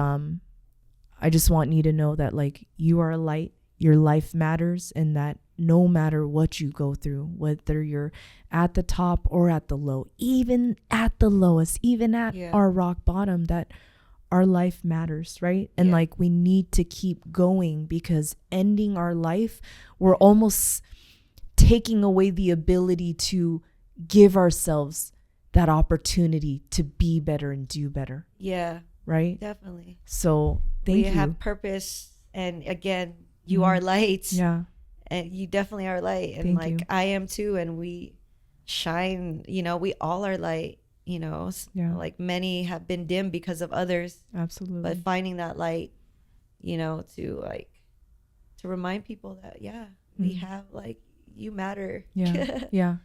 I just want you to know that, like, you are a light, your life matters, and that no matter what you go through, whether you're at the top or at the low, even at the lowest, even at our rock bottom, that our life matters, right? And like, we need to keep going, because ending our life, we're almost taking away the ability to give ourselves that opportunity to be better and do better. Yeah. Right? Definitely. So thank you. We have purpose. And again, you are light. Yeah. And you definitely are light. And thank you. I am too. And we shine, you know, we all are light, you know, like, many have been dim because of others. Absolutely. But finding that light, you know, to remind people that, we have, like, you matter. Yeah. Yeah.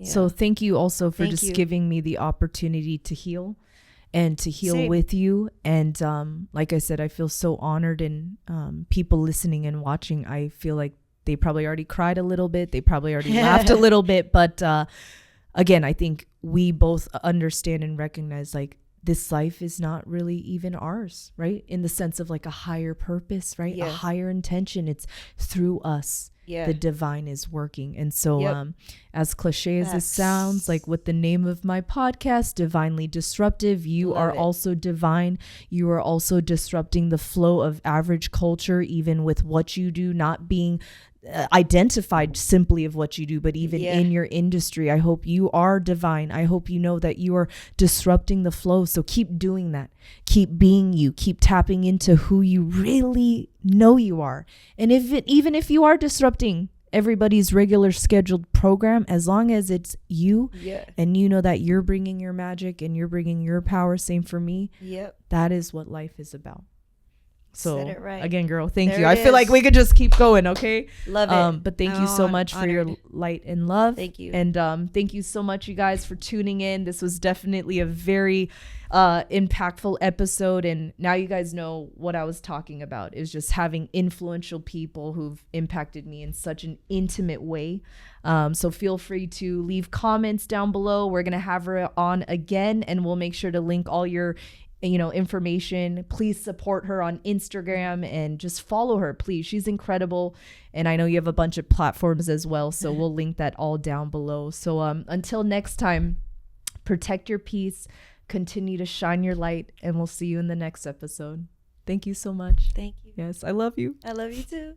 So thank you also for giving me the opportunity to heal and to heal with you. And like I said, I feel so honored, and people listening and watching, I feel like they probably already cried a little bit. They probably already laughed a little bit. But again, I think we both understand and recognize, like, this life is not really even ours, right? In the sense of, like, a higher purpose, right? A higher intention. It's through us. The divine is working. And so as cliche as this sounds, like, with the name of my podcast, Divinely Disruptive, you are also divine. You are also disrupting the flow of average culture, even with what you do, not being identified simply of what you do, but even in your industry. I hope you are divine. I hope you know that you are disrupting the flow. So keep doing that. Keep being you. Keep tapping into who you really know you are. And even if you are disrupting everybody's regular scheduled program, as long as it's you and you know that you're bringing your magic and you're bringing your power, same for me. That is what life is about. So again, girl, thank you. I feel like we could just keep going. Okay. Love it. But thank you so much for your light and love. Thank you. And thank you so much, you guys, for tuning in. This was definitely a very impactful episode. And now you guys know what I was talking about, is just having influential people who've impacted me in such an intimate way. So feel free to leave comments down below. We're going to have her on again, and we'll make sure to link all your information. Please support her on Instagram and just follow her, please. She's incredible. And I know you have a bunch of platforms as well, so we'll link that all down below. So until next time, protect your peace, continue to shine your light, and we'll see you in the next episode. Thank you so much. Thank you. Yes, I love you. I love you too.